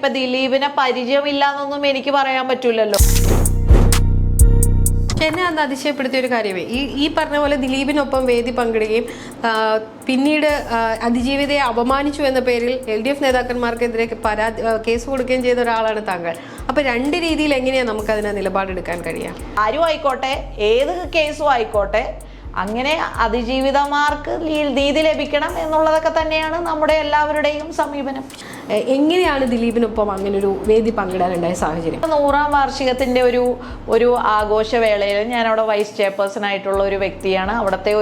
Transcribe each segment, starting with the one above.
ഇപ്പൊ ദിലീപിനെ പരിചയമില്ല എന്നൊന്നും എനിക്ക് പറയാൻ പറ്റൂലല്ലോ. എന്നെ അന്ന് അതിശയപ്പെടുത്തിയ ഒരു കാര്യമേ ഈ പറഞ്ഞ പോലെ ദിലീപിനൊപ്പം വേദി പങ്കിടുകയും പിന്നീട് അതിജീവിതയെ അപമാനിച്ചു എന്ന പേരിൽ LDF നേതാക്കന്മാർക്കെതിരെ കേസ് കൊടുക്കുകയും ചെയ്ത ഒരാളാണ് താങ്കൾ. അപ്പൊ രണ്ട് രീതിയിൽ എങ്ങനെയാണ് നമുക്കതിനെ നിലപാടെടുക്കാൻ കഴിയുക? ആരും ആയിക്കോട്ടെ, ഏത് കേസും ആയിക്കോട്ടെ, അങ്ങനെ അതിജീവിതമാർക്ക് നീതി ലഭിക്കണം എന്നുള്ളതൊക്കെ തന്നെയാണ് നമ്മുടെ എല്ലാവരുടെയും സമീപനം. എങ്ങനെയാണ് ദിലീപിനൊപ്പം അങ്ങനെ ഒരു വേദി പങ്കിടാനുണ്ടായ സാഹചര്യം? 100ാം വാർഷികത്തിന്റെ ഒരു ആഘോഷവേളയിൽ ഞാൻ അവിടെ വൈസ് ചെയർപേഴ്സൺ ആയിട്ടുള്ള ഒരു വ്യക്തിയാണ്. അവിടുത്തെ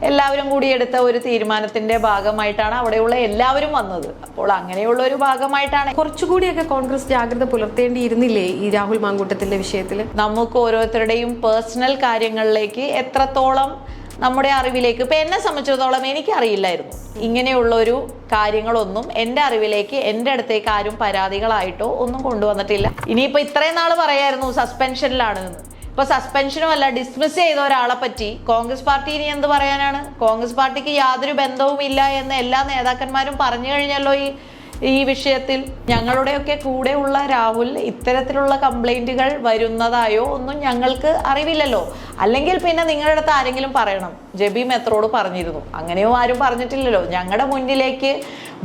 എല്ലാവരും കൂടി എടുത്ത ഒരു തീരുമാനത്തിന്റെ ഭാഗമായിട്ടാണ് അവിടെയുള്ള എല്ലാവരും വന്നത്. അപ്പോൾ അങ്ങനെയുള്ള ഒരു ഭാഗമായിട്ടാണ്. കുറച്ചുകൂടിയൊക്കെ കോൺഗ്രസ് ജാഗ്രത പുലർത്തേണ്ടിയിരുന്നില്ലേ ഈ രാഹുൽ മാങ്കൂട്ടത്തിന്റെ വിഷയത്തിൽ? നമുക്ക് ഓരോരുത്തരുടെയും പേഴ്സണൽ കാര്യങ്ങളിലേക്ക് എത്രത്തോളം നമ്മുടെ അറിവിലേക്ക്, ഇപ്പൊ എന്നെ സംബന്ധിച്ചിടത്തോളം എനിക്കറിയില്ലായിരുന്നു ഇങ്ങനെയുള്ള ഒരു കാര്യങ്ങളൊന്നും. എൻ്റെ അറിവിലേക്ക്, എൻ്റെ അടുത്തേക്ക് ആരും പരാതികളായിട്ടോ ഒന്നും കൊണ്ടുവന്നിട്ടില്ല. ഇനിയിപ്പോ ഇത്രയും നാള് പറയായിരുന്നു സസ്പെൻഷനിലാണ് എന്ന്. ഇപ്പൊ സസ്പെൻഷനും അല്ല, ഡിസ്മിസ് ചെയ്ത ഒരാളെ പറ്റി കോൺഗ്രസ് പാർട്ടി ഇനി എന്ത് പറയാനാണ്? കോൺഗ്രസ് പാർട്ടിക്ക് യാതൊരു ബന്ധവും ഇല്ല എന്ന് എല്ലാ നേതാക്കന്മാരും പറഞ്ഞു കഴിഞ്ഞല്ലോ ഈ വിഷയത്തിൽ. ഞങ്ങളുടെയൊക്കെ കൂടെയുള്ള രാഹുൽ ഇത്തരത്തിലുള്ള കംപ്ലൈന്റുകൾ വരുന്നതായോ ഒന്നും ഞങ്ങൾക്ക് അറിവില്ലല്ലോ. അല്ലെങ്കിൽ പിന്നെ നിങ്ങളുടെ അടുത്ത് ആരെങ്കിലും പറയണം. ജബി മെത്രോട് പറഞ്ഞിരുന്നു, അങ്ങനെയോ ആരും പറഞ്ഞിട്ടില്ലല്ലോ. ഞങ്ങളുടെ മുന്നിലേക്ക്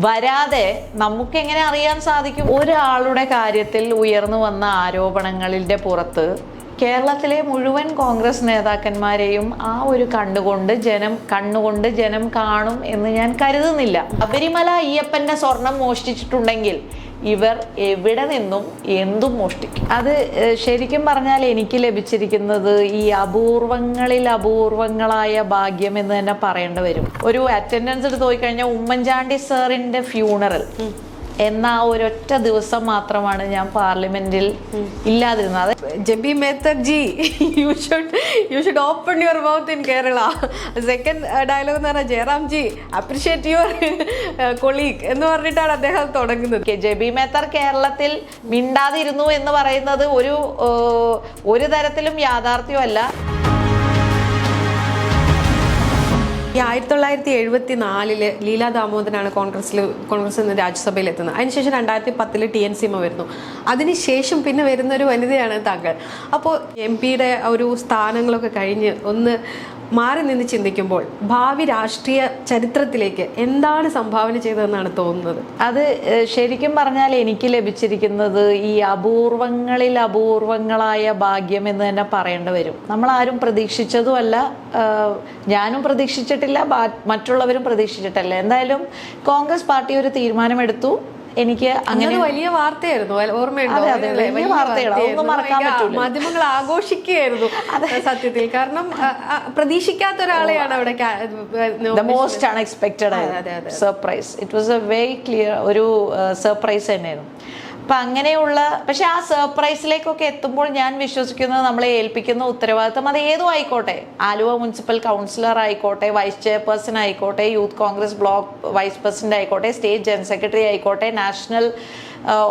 വരാതെ നമുക്ക് എങ്ങനെ അറിയാൻ സാധിക്കും? ഒരാളുടെ കാര്യത്തിൽ ഉയർന്നു വന്ന ആരോപണങ്ങളുടെ പുറത്ത് കേരളത്തിലെ മുഴുവൻ കോൺഗ്രസ് നേതാക്കന്മാരെയും ആ ഒരു കണ്ണുകൊണ്ട് ജനം കാണും എന്ന് ഞാൻ കരുതുന്നില്ല. ശബരിമല അയ്യപ്പന്റെ സ്വർണം മോഷ്ടിച്ചിട്ടുണ്ടെങ്കിൽ ഇവർ എവിടെ നിന്നും എന്തും മോഷ്ടിക്കും. അത് ശരിക്കും പറഞ്ഞാൽ എനിക്ക് ലഭിച്ചിരിക്കുന്നത് ഈ അപൂർവങ്ങളിൽ അപൂർവങ്ങളായ ഭാഗ്യം എന്ന് തന്നെ പറയേണ്ടി വരും. ഒരു അറ്റൻഡൻസ് എടുത്ത് പോയി കഴിഞ്ഞാൽ ഉമ്മൻചാണ്ടി സാറിന്റെ ഫ്യൂണറൽ എന്ന ഒരൊറ്റ ദിവസം മാത്രമാണ് ഞാൻ പാർലമെന്റിൽ ഇല്ലാതിരുന്നത്. Jebi Mather ji, you should open your mouth in Kerala. Second dialogue എന്ന് പറഞ്ഞാൽ Jairam ji appreciate your colleague എന്ന് പറഞ്ഞിട്ടാണ് അദ്ദേഹം തുടങ്ങുന്നത്. ജബി മേത്തർ കേരളത്തിൽ മിണ്ടാതിരുന്നു എന്ന് പറയുന്നത് ഒരു തരത്തിലും യാഥാർത്ഥ്യമല്ല. ഈ 1974 ലീലാ ദാമോദരനാണ് കോൺഗ്രസിൽ നിന്ന് രാജ്യസഭയിൽ എത്തുന്നത്. അതിനുശേഷം 2010 TNC വരുന്നു. അതിനുശേഷം പിന്നെ വരുന്ന ഒരു വനിതയാണ് താങ്കൾ. അപ്പോൾ MP-യുടെ ഒരു സ്ഥാനങ്ങളൊക്കെ കഴിഞ്ഞ് ഒന്ന് മാറി നിന്ന് ചിന്തിക്കുമ്പോൾ ഭാവി രാഷ്ട്രീയ ചരിത്രത്തിലേക്ക് എന്താണ് സംഭാവന ചെയ്തതെന്നാണ് തോന്നുന്നത്? അത് ശരിക്കും പറഞ്ഞാൽ എനിക്ക് ലഭിച്ചിരിക്കുന്നത് ഈ അപൂർവങ്ങളിൽ അപൂർവങ്ങളായ ഭാഗ്യം എന്ന് തന്നെ പറയേണ്ടി വരും. നമ്മളാരും പ്രതീക്ഷിച്ചതുമല്ല, ഞാനും പ്രതീക്ഷിച്ചിട്ടില്ല, മറ്റുള്ളവരും പ്രതീക്ഷിച്ചിട്ടില്ല. എന്തായാലും കോൺഗ്രസ് പാർട്ടി ഒരു തീരുമാനമെടുത്തു. എനിക്ക് അങ്ങനെ വലിയ വാർത്തയായിരുന്നു, ഓർമ്മയുണ്ടോ? മാധ്യമങ്ങൾ ആഘോഷിക്കുകയായിരുന്നു സത്യത്തിൽ. കാരണം പ്രതീക്ഷിക്കാത്ത ഒരാളെയാണ് അവിടെ most unexpected surprise. It was A very clear ഒരു സർപ്രൈസ് തന്നെയായിരുന്നു. അപ്പം അങ്ങനെയുള്ള, പക്ഷെ ആ സർപ്രൈസിലേക്കൊക്കെ എത്തുമ്പോൾ ഞാൻ വിശ്വസിക്കുന്നത് നമ്മളെ ഏൽപ്പിക്കുന്ന ഉത്തരവാദിത്തം അത് ഏതും ആയിക്കോട്ടെ, ആലുവ മുനിസിപ്പൽ കൗൺസിലർ ആയിക്കോട്ടെ, വൈസ് ചെയർപേഴ്സൺ ആയിക്കോട്ടെ, youth Congress block vice president ആയിക്കോട്ടെ, സ്റ്റേറ്റ് ജനറൽ സെക്രട്ടറി ആയിക്കോട്ടെ, നാഷണൽ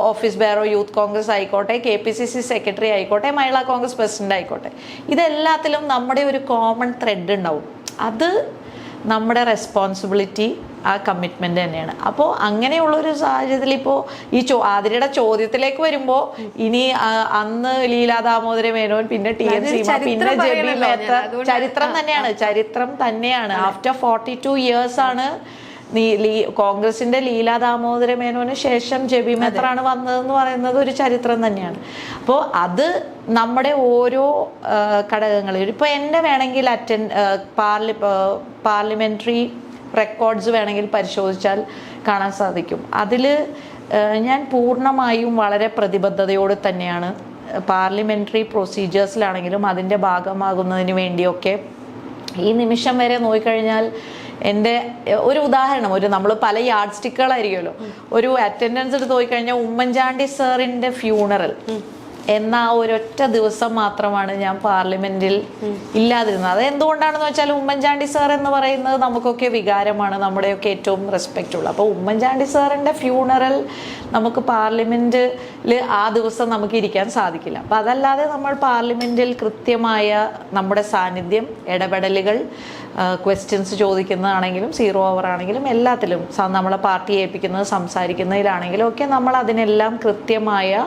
ഓഫീസ് ബെയറോ യൂത്ത് കോൺഗ്രസ് ആയിക്കോട്ടെ, KPCC സെക്രട്ടറി ആയിക്കോട്ടെ, മഹിളാ കോൺഗ്രസ് പ്രസിഡന്റ് ആയിക്കോട്ടെ, ഇതെല്ലാത്തിലും നമ്മുടെ ഒരു കോമൺ ത്രെഡ് ഉണ്ടാവും. അത് നമ്മുടെ റെസ്പോൺസിബിലിറ്റി, ആ കമ്മിറ്റ്മെന്റ് തന്നെയാണ്. അപ്പോൾ അങ്ങനെയുള്ളൊരു സാഹചര്യത്തിൽ ഇപ്പോൾ ഈ ആതിരയുടെ ചോദ്യത്തിലേക്ക് വരുമ്പോൾ ഇനി അന്ന് ലീലാ ദാമോദര മേനോൻ, പിന്നെ TNC, പിന്നെ ജബി മേത്തർ, ചരിത്രം തന്നെയാണ്. ആഫ്റ്റർ 42 years ആണ് കോൺഗ്രസിന്റെ ലീലാ ദാമോദര മേനോന് ശേഷം ജബി മേത്തറാണ് വന്നതെന്ന് പറയുന്നത് ഒരു ചരിത്രം തന്നെയാണ്. അപ്പോൾ അത് നമ്മുടെ ഓരോ ഘടകങ്ങളിൽ ഇപ്പോൾ എന്നെ വേണമെങ്കിൽ പാർലമെന്ററി റെക്കോർഡ്സ് വേണമെങ്കിൽ പരിശോധിച്ചാൽ കാണാൻ സാധിക്കും. അതിൽ ഞാൻ പൂർണ്ണമായും വളരെ പ്രതിബദ്ധതയോട് തന്നെയാണ് പാർലമെന്ററി പ്രൊസീജിയേഴ്സിലാണെങ്കിലും അതിൻ്റെ ഭാഗമാകുന്നതിന് വേണ്ടിയൊക്കെ ഈ നിമിഷം വരെ നോക്കിക്കഴിഞ്ഞാൽ എൻ്റെ ഒരു ഉദാഹരണം, നമ്മൾ പല യാർഡ് സ്റ്റിക്കുകളായിരിക്കുമല്ലോ, ഒരു അറ്റൻഡൻസ് എടുത്ത് നോക്കിക്കഴിഞ്ഞാൽ ഉമ്മൻചാണ്ടി സാറിൻ്റെ ഫ്യൂണറൽ എന്ന ആ ഒരൊറ്റ ദിവസം മാത്രമാണ് ഞാൻ പാർലമെന്റിൽ ഇല്ലാതിരുന്നത്. അത് എന്തുകൊണ്ടാണെന്ന് വെച്ചാൽ ഉമ്മൻചാണ്ടി സാർ എന്ന് പറയുന്നത് നമുക്കൊക്കെ വികാരമാണ്, നമ്മുടെയൊക്കെ ഏറ്റവും റെസ്പെക്റ്റ് ഉള്ളത്. അപ്പോൾ ഉമ്മൻചാണ്ടി സാറിൻ്റെ ഫ്യൂണറൽ നമുക്ക് പാർലമെന്റിൽ ആ ദിവസം നമുക്ക് ഇരിക്കാൻ സാധിക്കില്ല. അപ്പം അതല്ലാതെ നമ്മൾ പാർലമെന്റിൽ കൃത്യമായ നമ്മുടെ സാന്നിധ്യം, ഇടപെടലുകൾ, ക്വസ്റ്റ്യൻസ് ചോദിക്കുന്നതാണെങ്കിലും സീറോ അവർ ആണെങ്കിലും എല്ലാത്തിലും നമ്മളെ പാർട്ടി ഏൽപ്പിക്കുന്നത് സംസാരിക്കുന്നതിലാണെങ്കിലും ഒക്കെ നമ്മൾ അതിനെല്ലാം കൃത്യമായ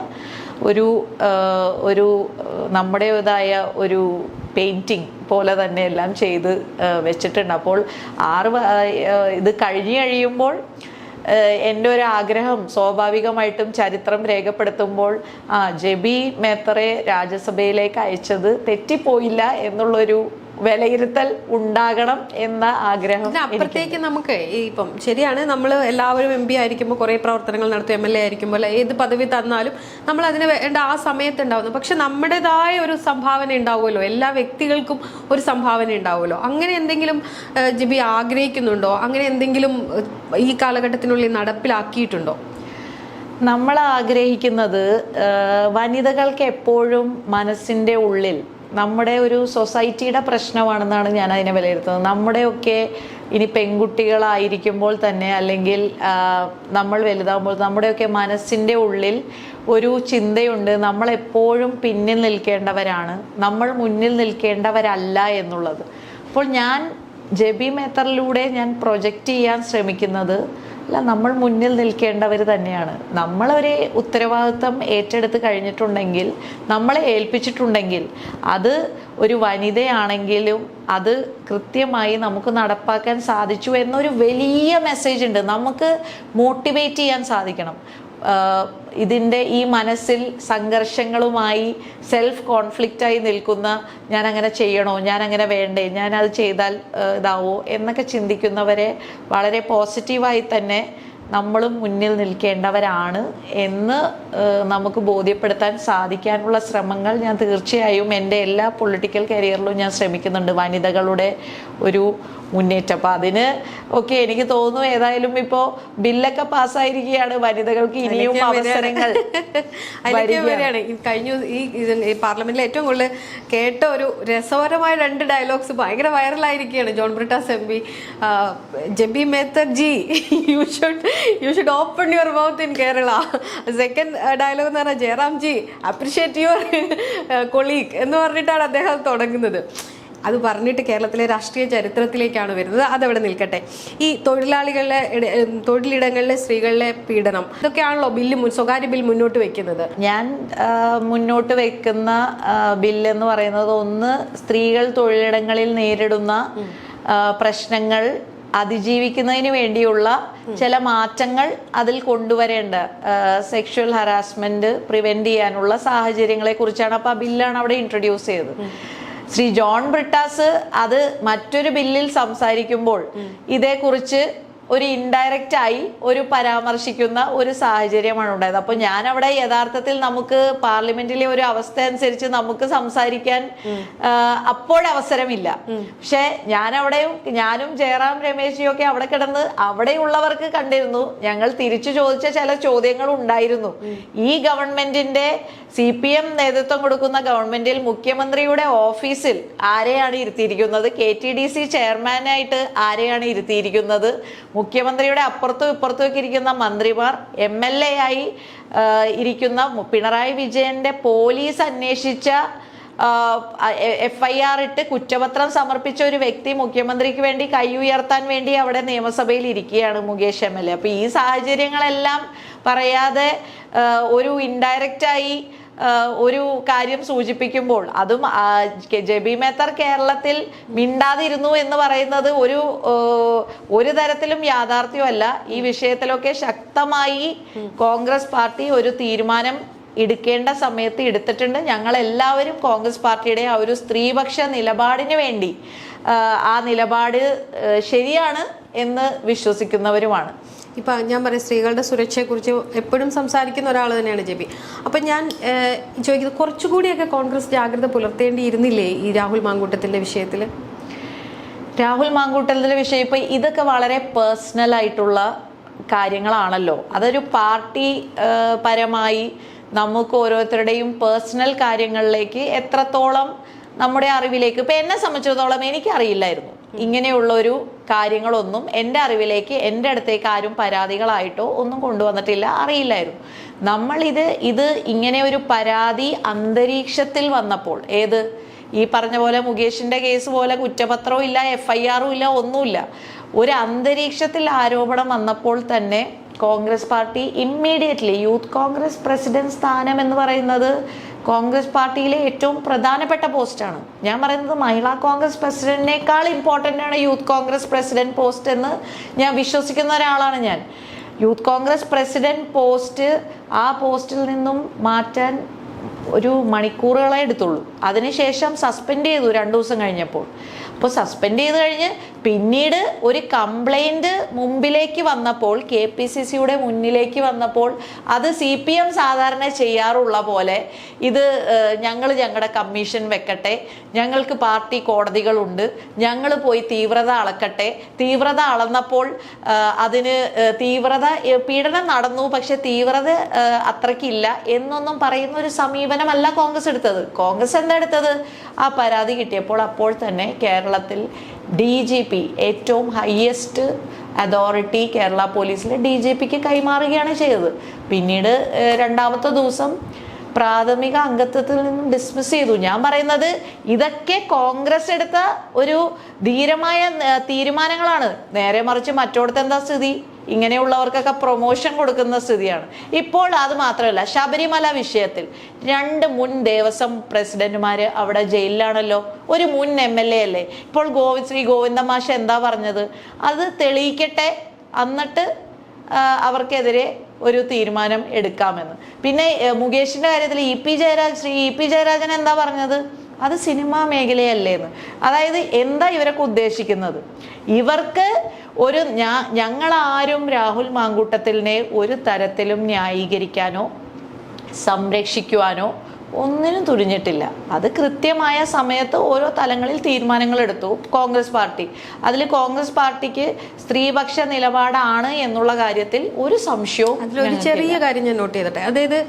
ഒരു നമ്മുടേതായ ഒരു പെയിൻറ്റിങ് പോലെ തന്നെ എല്ലാം ചെയ്ത് വെച്ചിട്ടുണ്ട്. അപ്പോൾ ഇത് കഴിയുമ്പോൾ എൻ്റെ ഒരു ആഗ്രഹം സ്വാഭാവികമായിട്ടും ചരിത്രം രേഖപ്പെടുത്തുമ്പോൾ ജെബി മേത്തറെ രാജ്യസഭയിലേക്ക് അയച്ചത് തെറ്റിപ്പോയില്ല എന്നുള്ളൊരു വിലയിരുത്തൽ ഉണ്ടാകണം എന്ന ആഗ്രഹം. അപ്പുറത്തേക്ക് നമുക്ക് ഇപ്പം ശരിയാണ്, നമ്മൾ എല്ലാവരും MP ആയിരിക്കുമ്പോൾ കുറേ പ്രവർത്തനങ്ങൾ നടത്തും, MLA ആയിരിക്കുമ്പോൾ ഏത് പദവി തന്നാലും നമ്മൾ അതിന് വേണ്ട ആ സമയത്ത് ഉണ്ടാവുന്നു. പക്ഷെ നമ്മുടേതായ ഒരു സംഭാവന ഉണ്ടാവുമല്ലോ, എല്ലാ വ്യക്തികൾക്കും ഒരു സംഭാവന ഉണ്ടാവുമല്ലോ. അങ്ങനെ എന്തെങ്കിലും ജെബി ആഗ്രഹിക്കുന്നുണ്ടോ? അങ്ങനെ എന്തെങ്കിലും ഈ കാലഘട്ടത്തിനുള്ളിൽ നടപ്പിലാക്കിയിട്ടുണ്ടോ? നമ്മൾ ആഗ്രഹിക്കുന്നത് വനിതകൾക്ക് എപ്പോഴും മനസ്സിൻ്റെ ഉള്ളിൽ നമ്മുടെ ഒരു സൊസൈറ്റിയുടെ പ്രശ്നമാണെന്നാണ് ഞാൻ അതിനെ വിലയിരുത്തുന്നത്. നമ്മുടെയൊക്കെ ഇനി പെൺകുട്ടികളായിരിക്കുമ്പോൾ തന്നെ അല്ലെങ്കിൽ നമ്മൾ വലുതാകുമ്പോൾ നമ്മുടെയൊക്കെ മനസ്സിൻ്റെ ഉള്ളിൽ ഒരു ചിന്തയുണ്ട്, നമ്മളെപ്പോഴും പിന്നിൽ നിൽക്കേണ്ടവരാണ്, നമ്മൾ മുന്നിൽ നിൽക്കേണ്ടവരല്ല എന്നുള്ളത്. അപ്പോൾ ഞാൻ ജെബി മേത്തറിലൂടെ ഞാൻ പ്രൊജക്റ്റ് ചെയ്യാൻ ശ്രമിക്കുന്നത് നമ്മൾ മുന്നിൽ നിൽക്കേണ്ടവർ തന്നെയാണ്. നമ്മളൊരു ഉത്തരവാദിത്വം ഏറ്റെടുത്ത് കഴിഞ്ഞിട്ടുണ്ടെങ്കിൽ, നമ്മളെ ഏൽപ്പിച്ചിട്ടുണ്ടെങ്കിൽ, അത് ഒരു വനിതയാണെങ്കിലും അത് കൃത്യമായി നമുക്ക് നടപ്പാക്കാൻ സാധിച്ചു എന്നൊരു വലിയ മെസ്സേജ് ഉണ്ട്. നമുക്ക് മോട്ടിവേറ്റ് ചെയ്യാൻ സാധിക്കണം. ഇതിൻ്റെ ഈ മനസ്സിൽ സംഘർഷങ്ങളുമായി സെൽഫ് കോൺഫ്ലിക്റ്റായി നിൽക്കുന്ന ഞാൻ അങ്ങനെ ചെയ്യണോ, ഞാൻ അങ്ങനെ വേണ്ടേ, ഞാൻ അത് ചെയ്താൽ ഇതാവോ എന്നൊക്കെ ചിന്തിക്കുന്നവരെ വളരെ പോസിറ്റീവായി തന്നെ നമ്മളും മുന്നിൽ നിൽക്കേണ്ടവരാണ് എന്ന് നമുക്ക് ബോധ്യപ്പെടുത്താൻ സാധിക്കാനുള്ള ശ്രമങ്ങൾ ഞാൻ തീർച്ചയായും എൻ്റെ എല്ലാ പൊളിറ്റിക്കൽ കരിയറിലും ഞാൻ ശ്രമിക്കുന്നുണ്ട്. വനിതകളുടെ ഒരു മുന്നേറ്റം. അപ്പം അതിന് എനിക്ക് തോന്നുന്നു ഏതായാലും ഇപ്പോൾ ബില്ലൊക്കെ പാസ്സായിരിക്കുകയാണ്, വനിതകൾക്ക് ഇനിയും അവസരങ്ങൾ വരികയാണ്. കഴിഞ്ഞ ഈ പാർലമെന്റിൽ ഏറ്റവും കൂടുതൽ കേട്ട ഒരു രസകരമായ 2 ഡയലോഗ്സ് ഭയങ്കര വൈറലായിരിക്കുകയാണ്. John Brittas MP, Jebi Mather ji, you should open your mouth in Kerala. Second dialogue എന്ന് പറഞ്ഞാൽ Jairam ji appreciate your colleague എന്ന് പറഞ്ഞിട്ടാണ് അദ്ദേഹം തുടങ്ങുന്നത്. അത് പറഞ്ഞിട്ട് കേരളത്തിലെ രാഷ്ട്രീയ ചരിത്രത്തിലേക്കാണ് വരുന്നത്. അതവിടെ നിൽക്കട്ടെ. ഈ തൊഴിലിടങ്ങളിലെ സ്ത്രീകളിലെ പീഡനം, ഇതൊക്കെയാണല്ലോ സ്വകാര്യ ബിൽ മുന്നോട്ട് വെക്കുന്നത്. ഞാൻ മുന്നോട്ട് വെക്കുന്ന ബില്ലെന്ന് പറയുന്നത്, ഒന്ന്, സ്ത്രീകൾ തൊഴിലിടങ്ങളിൽ നേരിടുന്ന പ്രശ്നങ്ങൾ അതിജീവിക്കുന്നതിന് വേണ്ടിയുള്ള ചില മാറ്റങ്ങൾ അതിൽ കൊണ്ടുവരേണ്ട, സെക്ഷൽ ഹറാസ്മെന്റ് പ്രിവെന്റ് ചെയ്യാനുള്ള സാഹചര്യങ്ങളെ കുറിച്ചാണ്. അപ്പോൾ ആ ബില്ലാണ് അവിടെ ഇൻട്രൊഡ്യൂസ് ചെയ്തത്. ശ്രീ ജോൺ ബ്രിട്ടാസ് അത് മറ്റൊരു ബില്ലിൽ സംസാരിക്കുമ്പോൾ ഇതേക്കുറിച്ച് ഒരു ഇൻഡയറക്റ്റ് ആയി ഒരു പരാമർശിക്കുന്ന ഒരു സാഹചര്യമാണ് ഉണ്ടായത്. അപ്പോൾ ഞാൻ അവിടെ യഥാർത്ഥത്തിൽ നമുക്ക് പാർലമെന്റിലെ ഒരു അവസ്ഥ അനുസരിച്ച് നമുക്ക് സംസാരിക്കാൻ അപ്പോഴവസരമില്ല. പക്ഷെ ഞാനും ജയറാം രമേശിയും ഒക്കെ അവിടെ കിടന്ന് അവിടെയുള്ളവർക്ക് കണ്ടിരുന്നു, ഞങ്ങൾ തിരിച്ചു ചോദിച്ച ചില ചോദ്യങ്ങൾ ഉണ്ടായിരുന്നു. ഈ ഗവൺമെന്റിന്റെ CPM നേതൃത്വം കൊടുക്കുന്ന ഗവൺമെന്റിൽ മുഖ്യമന്ത്രിയുടെ ഓഫീസിൽ ആരെയാണ് ഇരുത്തിയിരിക്കുന്നത്, KTDC ചെയർമാനായിട്ട് ആരെയാണ് ഇരുത്തിയിരിക്കുന്നത്, മുഖ്യമന്ത്രിയുടെ അപ്പുറത്തും ഇപ്പുറത്തും ഒക്കെ ഇരിക്കുന്ന മന്ത്രിമാർ, MLA ആയി ഇരിക്കുന്ന പിണറായി വിജയന്റെ പോലീസ് അന്വേഷിച്ച FIR ഇട്ട് കുറ്റപത്രം സമർപ്പിച്ച ഒരു വ്യക്തി മുഖ്യമന്ത്രിക്ക് വേണ്ടി കൈ ഉയർത്താൻ വേണ്ടി അവിടെ നിയമസഭയിൽ ഇരിക്കുകയാണ്, മുകേഷ് MLA. അപ്പൊ ഈ സാഹചര്യങ്ങളെല്ലാം പറയാതെ ഒരു ഇൻഡയറക്റ്റായി ഒരു കാര്യം സൂചിപ്പിക്കുമ്പോൾ, അതും ജെബി മേത്തർ കേരളത്തിൽ മിണ്ടാതിരുന്നു എന്ന് പറയുന്നത് ഒരു തരത്തിലും യാഥാർത്ഥ്യമല്ല. ഈ വിഷയത്തിലൊക്കെ ശക്തമായി കോൺഗ്രസ് പാർട്ടി ഒരു തീരുമാനം എടുക്കേണ്ട സമയത്ത് എടുത്തിട്ടുണ്ട്. ഞങ്ങൾ എല്ലാവരും കോൺഗ്രസ് പാർട്ടിയുടെ ആ ഒരു സ്ത്രീപക്ഷ നിലപാടിന് വേണ്ടി ആ നിലപാട് ശരിയാണ് എന്ന് വിശ്വസിക്കുന്നവരുമാണ്. ഇപ്പം ഞാൻ പറയാം, സ്ത്രീകളുടെ സുരക്ഷയെക്കുറിച്ച് എപ്പോഴും സംസാരിക്കുന്ന ഒരാൾ തന്നെയാണ് ജെബി. അപ്പം ഞാൻ ചോദിക്കുന്നത്, കുറച്ചുകൂടിയൊക്കെ കോൺഗ്രസ് ജാഗ്രത പുലർത്തേണ്ടിയിരുന്നില്ലേ ഈ രാഹുൽ മാങ്കൂട്ടത്തിൻ്റെ വിഷയത്തിൽ? രാഹുൽ മാങ്കൂട്ടത്തിൻ്റെ വിഷയം ഇപ്പം ഇതൊക്കെ വളരെ പേഴ്സണൽ ആയിട്ടുള്ള കാര്യങ്ങളാണല്ലോ. അതൊരു പാർട്ടി പരമായി നമുക്ക് ഓരോരുത്തരുടെയും പേഴ്സണൽ കാര്യങ്ങളിലേക്ക് എത്രത്തോളം നമ്മുടെ അറിവിലേക്ക്, ഇപ്പം എന്നെ സംബന്ധിച്ചിടത്തോളം എനിക്കറിയില്ലായിരുന്നു ഇങ്ങനെയുള്ള ഒരു കാര്യങ്ങളൊന്നും എൻ്റെ അറിവിലേക്ക്, എൻ്റെ അടുത്തേക്ക് ആരും പരാതികളായിട്ടോ ഒന്നും കൊണ്ടുവന്നിട്ടില്ല, അറിയില്ലായിരുന്നു. ഇത് ഇങ്ങനെ ഒരു പരാതി അന്തരീക്ഷത്തിൽ വന്നപ്പോൾ, ഈ പറഞ്ഞ പോലെ മുകേഷിന്റെ കേസ് പോലെ കുറ്റപത്രവും ഇല്ല, FIR-ഉം ഇല്ല, ഒന്നുമില്ല, ഒരു അന്തരീക്ഷത്തിൽ ആരോപണം വന്നപ്പോൾ തന്നെ Congress party immediately, youth Congress president സ്ഥാനം എന്ന് പറയുന്നത് കോൺഗ്രസ് പാർട്ടിയിലെ ഏറ്റവും പ്രധാനപ്പെട്ട പോസ്റ്റാണ്. ഞാൻ പറയുന്നത് മഹിളാ കോൺഗ്രസ് പ്രസിഡന്റിനേക്കാൾ ഇമ്പോർട്ടൻ്റ് ആണ് യൂത്ത് കോൺഗ്രസ് പ്രസിഡന്റ് പോസ്റ്റ് എന്ന് ഞാൻ വിശ്വസിക്കുന്ന ഒരാളാണ് ഞാൻ. യൂത്ത് കോൺഗ്രസ് പ്രസിഡന്റ് പോസ്റ്റ്, ആ പോസ്റ്റിൽ നിന്നും മാറ്റാൻ ഒരു മണിക്കൂറുകളെ എടുത്തുള്ളൂ. അതിനുശേഷം സസ്പെൻഡ് ചെയ്തു 2 ദിവസം കഴിഞ്ഞപ്പോൾ. അപ്പോൾ സസ്പെൻഡ് ചെയ്ത് കഴിഞ്ഞ് പിന്നീട് ഒരു കംപ്ലൈൻറ്റ് മുമ്പിലേക്ക് വന്നപ്പോൾ, KPCCയുടെ മുന്നിലേക്ക് വന്നപ്പോൾ, അത് CPM സാധാരണ ചെയ്യാറുള്ള പോലെ ഇത് ഞങ്ങളുടെ കമ്മീഷൻ വെക്കട്ടെ, ഞങ്ങൾക്ക് പാർട്ടി കോടതികളുണ്ട്, ഞങ്ങൾ പോയി തീവ്രത അളക്കട്ടെ, തീവ്രത അളന്നപ്പോൾ അതിന് പീഡനം നടന്നു പക്ഷെ തീവ്രത അത്രയ്ക്കില്ല എന്നൊന്നും പറയുന്ന ഒരു സമീപനമല്ല കോൺഗ്രസ് എടുത്തത്. കോൺഗ്രസ് എന്താ എടുത്തത്? ആ പരാതി കിട്ടിയപ്പോൾ അപ്പോൾ തന്നെ കേരളത്തിൽ DGP, ഏറ്റവും ഹയസ്റ്റ് അതോറിറ്റി കേരള പോലീസിലെ DGPക്ക് കൈമാറുകയാണ് ചെയ്തത്. പിന്നീട് 2ാമത്തെ ദിവസം പ്രാഥമിക അംഗത്വത്തിൽ നിന്നും ഡിസ്മിസ് ചെയ്തു. ഞാൻ പറയുന്നത് ഇതൊക്കെ കോൺഗ്രസ് എടുത്ത ഒരു ധീരമായ തീരുമാനങ്ങളാണ്. നേരെ മറിച്ച് മറ്റോടത്ത് എന്താ സ്ഥിതി? ഇങ്ങനെയുള്ളവർക്കൊക്കെ പ്രൊമോഷൻ കൊടുക്കുന്ന സ്ഥിതിയാണ്. ഇപ്പോൾ അത് മാത്രമല്ല, ശബരിമല വിഷയത്തിൽ 2 മുൻ ദേവസ്വം പ്രസിഡന്റുമാര് അവിടെ ജയിലിലാണല്ലോ. ഒരു മുൻ MLA അല്ലേ. ഇപ്പോൾ ശ്രീ ഗോവിന്ദ മാഷ് എന്താ പറഞ്ഞത്? അത് തെളിയിക്കട്ടെ, എന്നിട്ട് അവർക്കെതിരെ ഒരു തീരുമാനം എടുക്കാമെന്ന്. പിന്നെ മുകേഷിന്റെ കാര്യത്തിൽ ശ്രീ ഇ പി ജയരാജൻ എന്താ പറഞ്ഞത്? അത് സിനിമാ മേഖലയല്ലേന്ന്. അതായത് എന്താ ഇവരൊക്കെ ഉദ്ദേശിക്കുന്നത്? ഇവർക്ക് ഞങ്ങളാരും രാഹുൽ മാങ്കൂട്ടത്തിലിനെ ഒരു തരത്തിലും ന്യായീകരിക്കാനോ സംരക്ഷിക്കുവാനോ ഒന്നിനും തുനിഞ്ഞിട്ടില്ല. അത് കൃത്യമായ സമയത്ത് ഓരോ തലങ്ങളിൽ തീരുമാനങ്ങൾ എടുത്തു കോൺഗ്രസ് പാർട്ടി. അതിൽ കോൺഗ്രസ് പാർട്ടിക്ക് സ്ത്രീപക്ഷ നിലപാടാണ് എന്നുള്ള കാര്യത്തിൽ ഒരു സംശയവും. അതിലൊരു ചെറിയ കാര്യം ഞാൻ നോട്ട് ചെയ്തിട്ടെ, അതായത്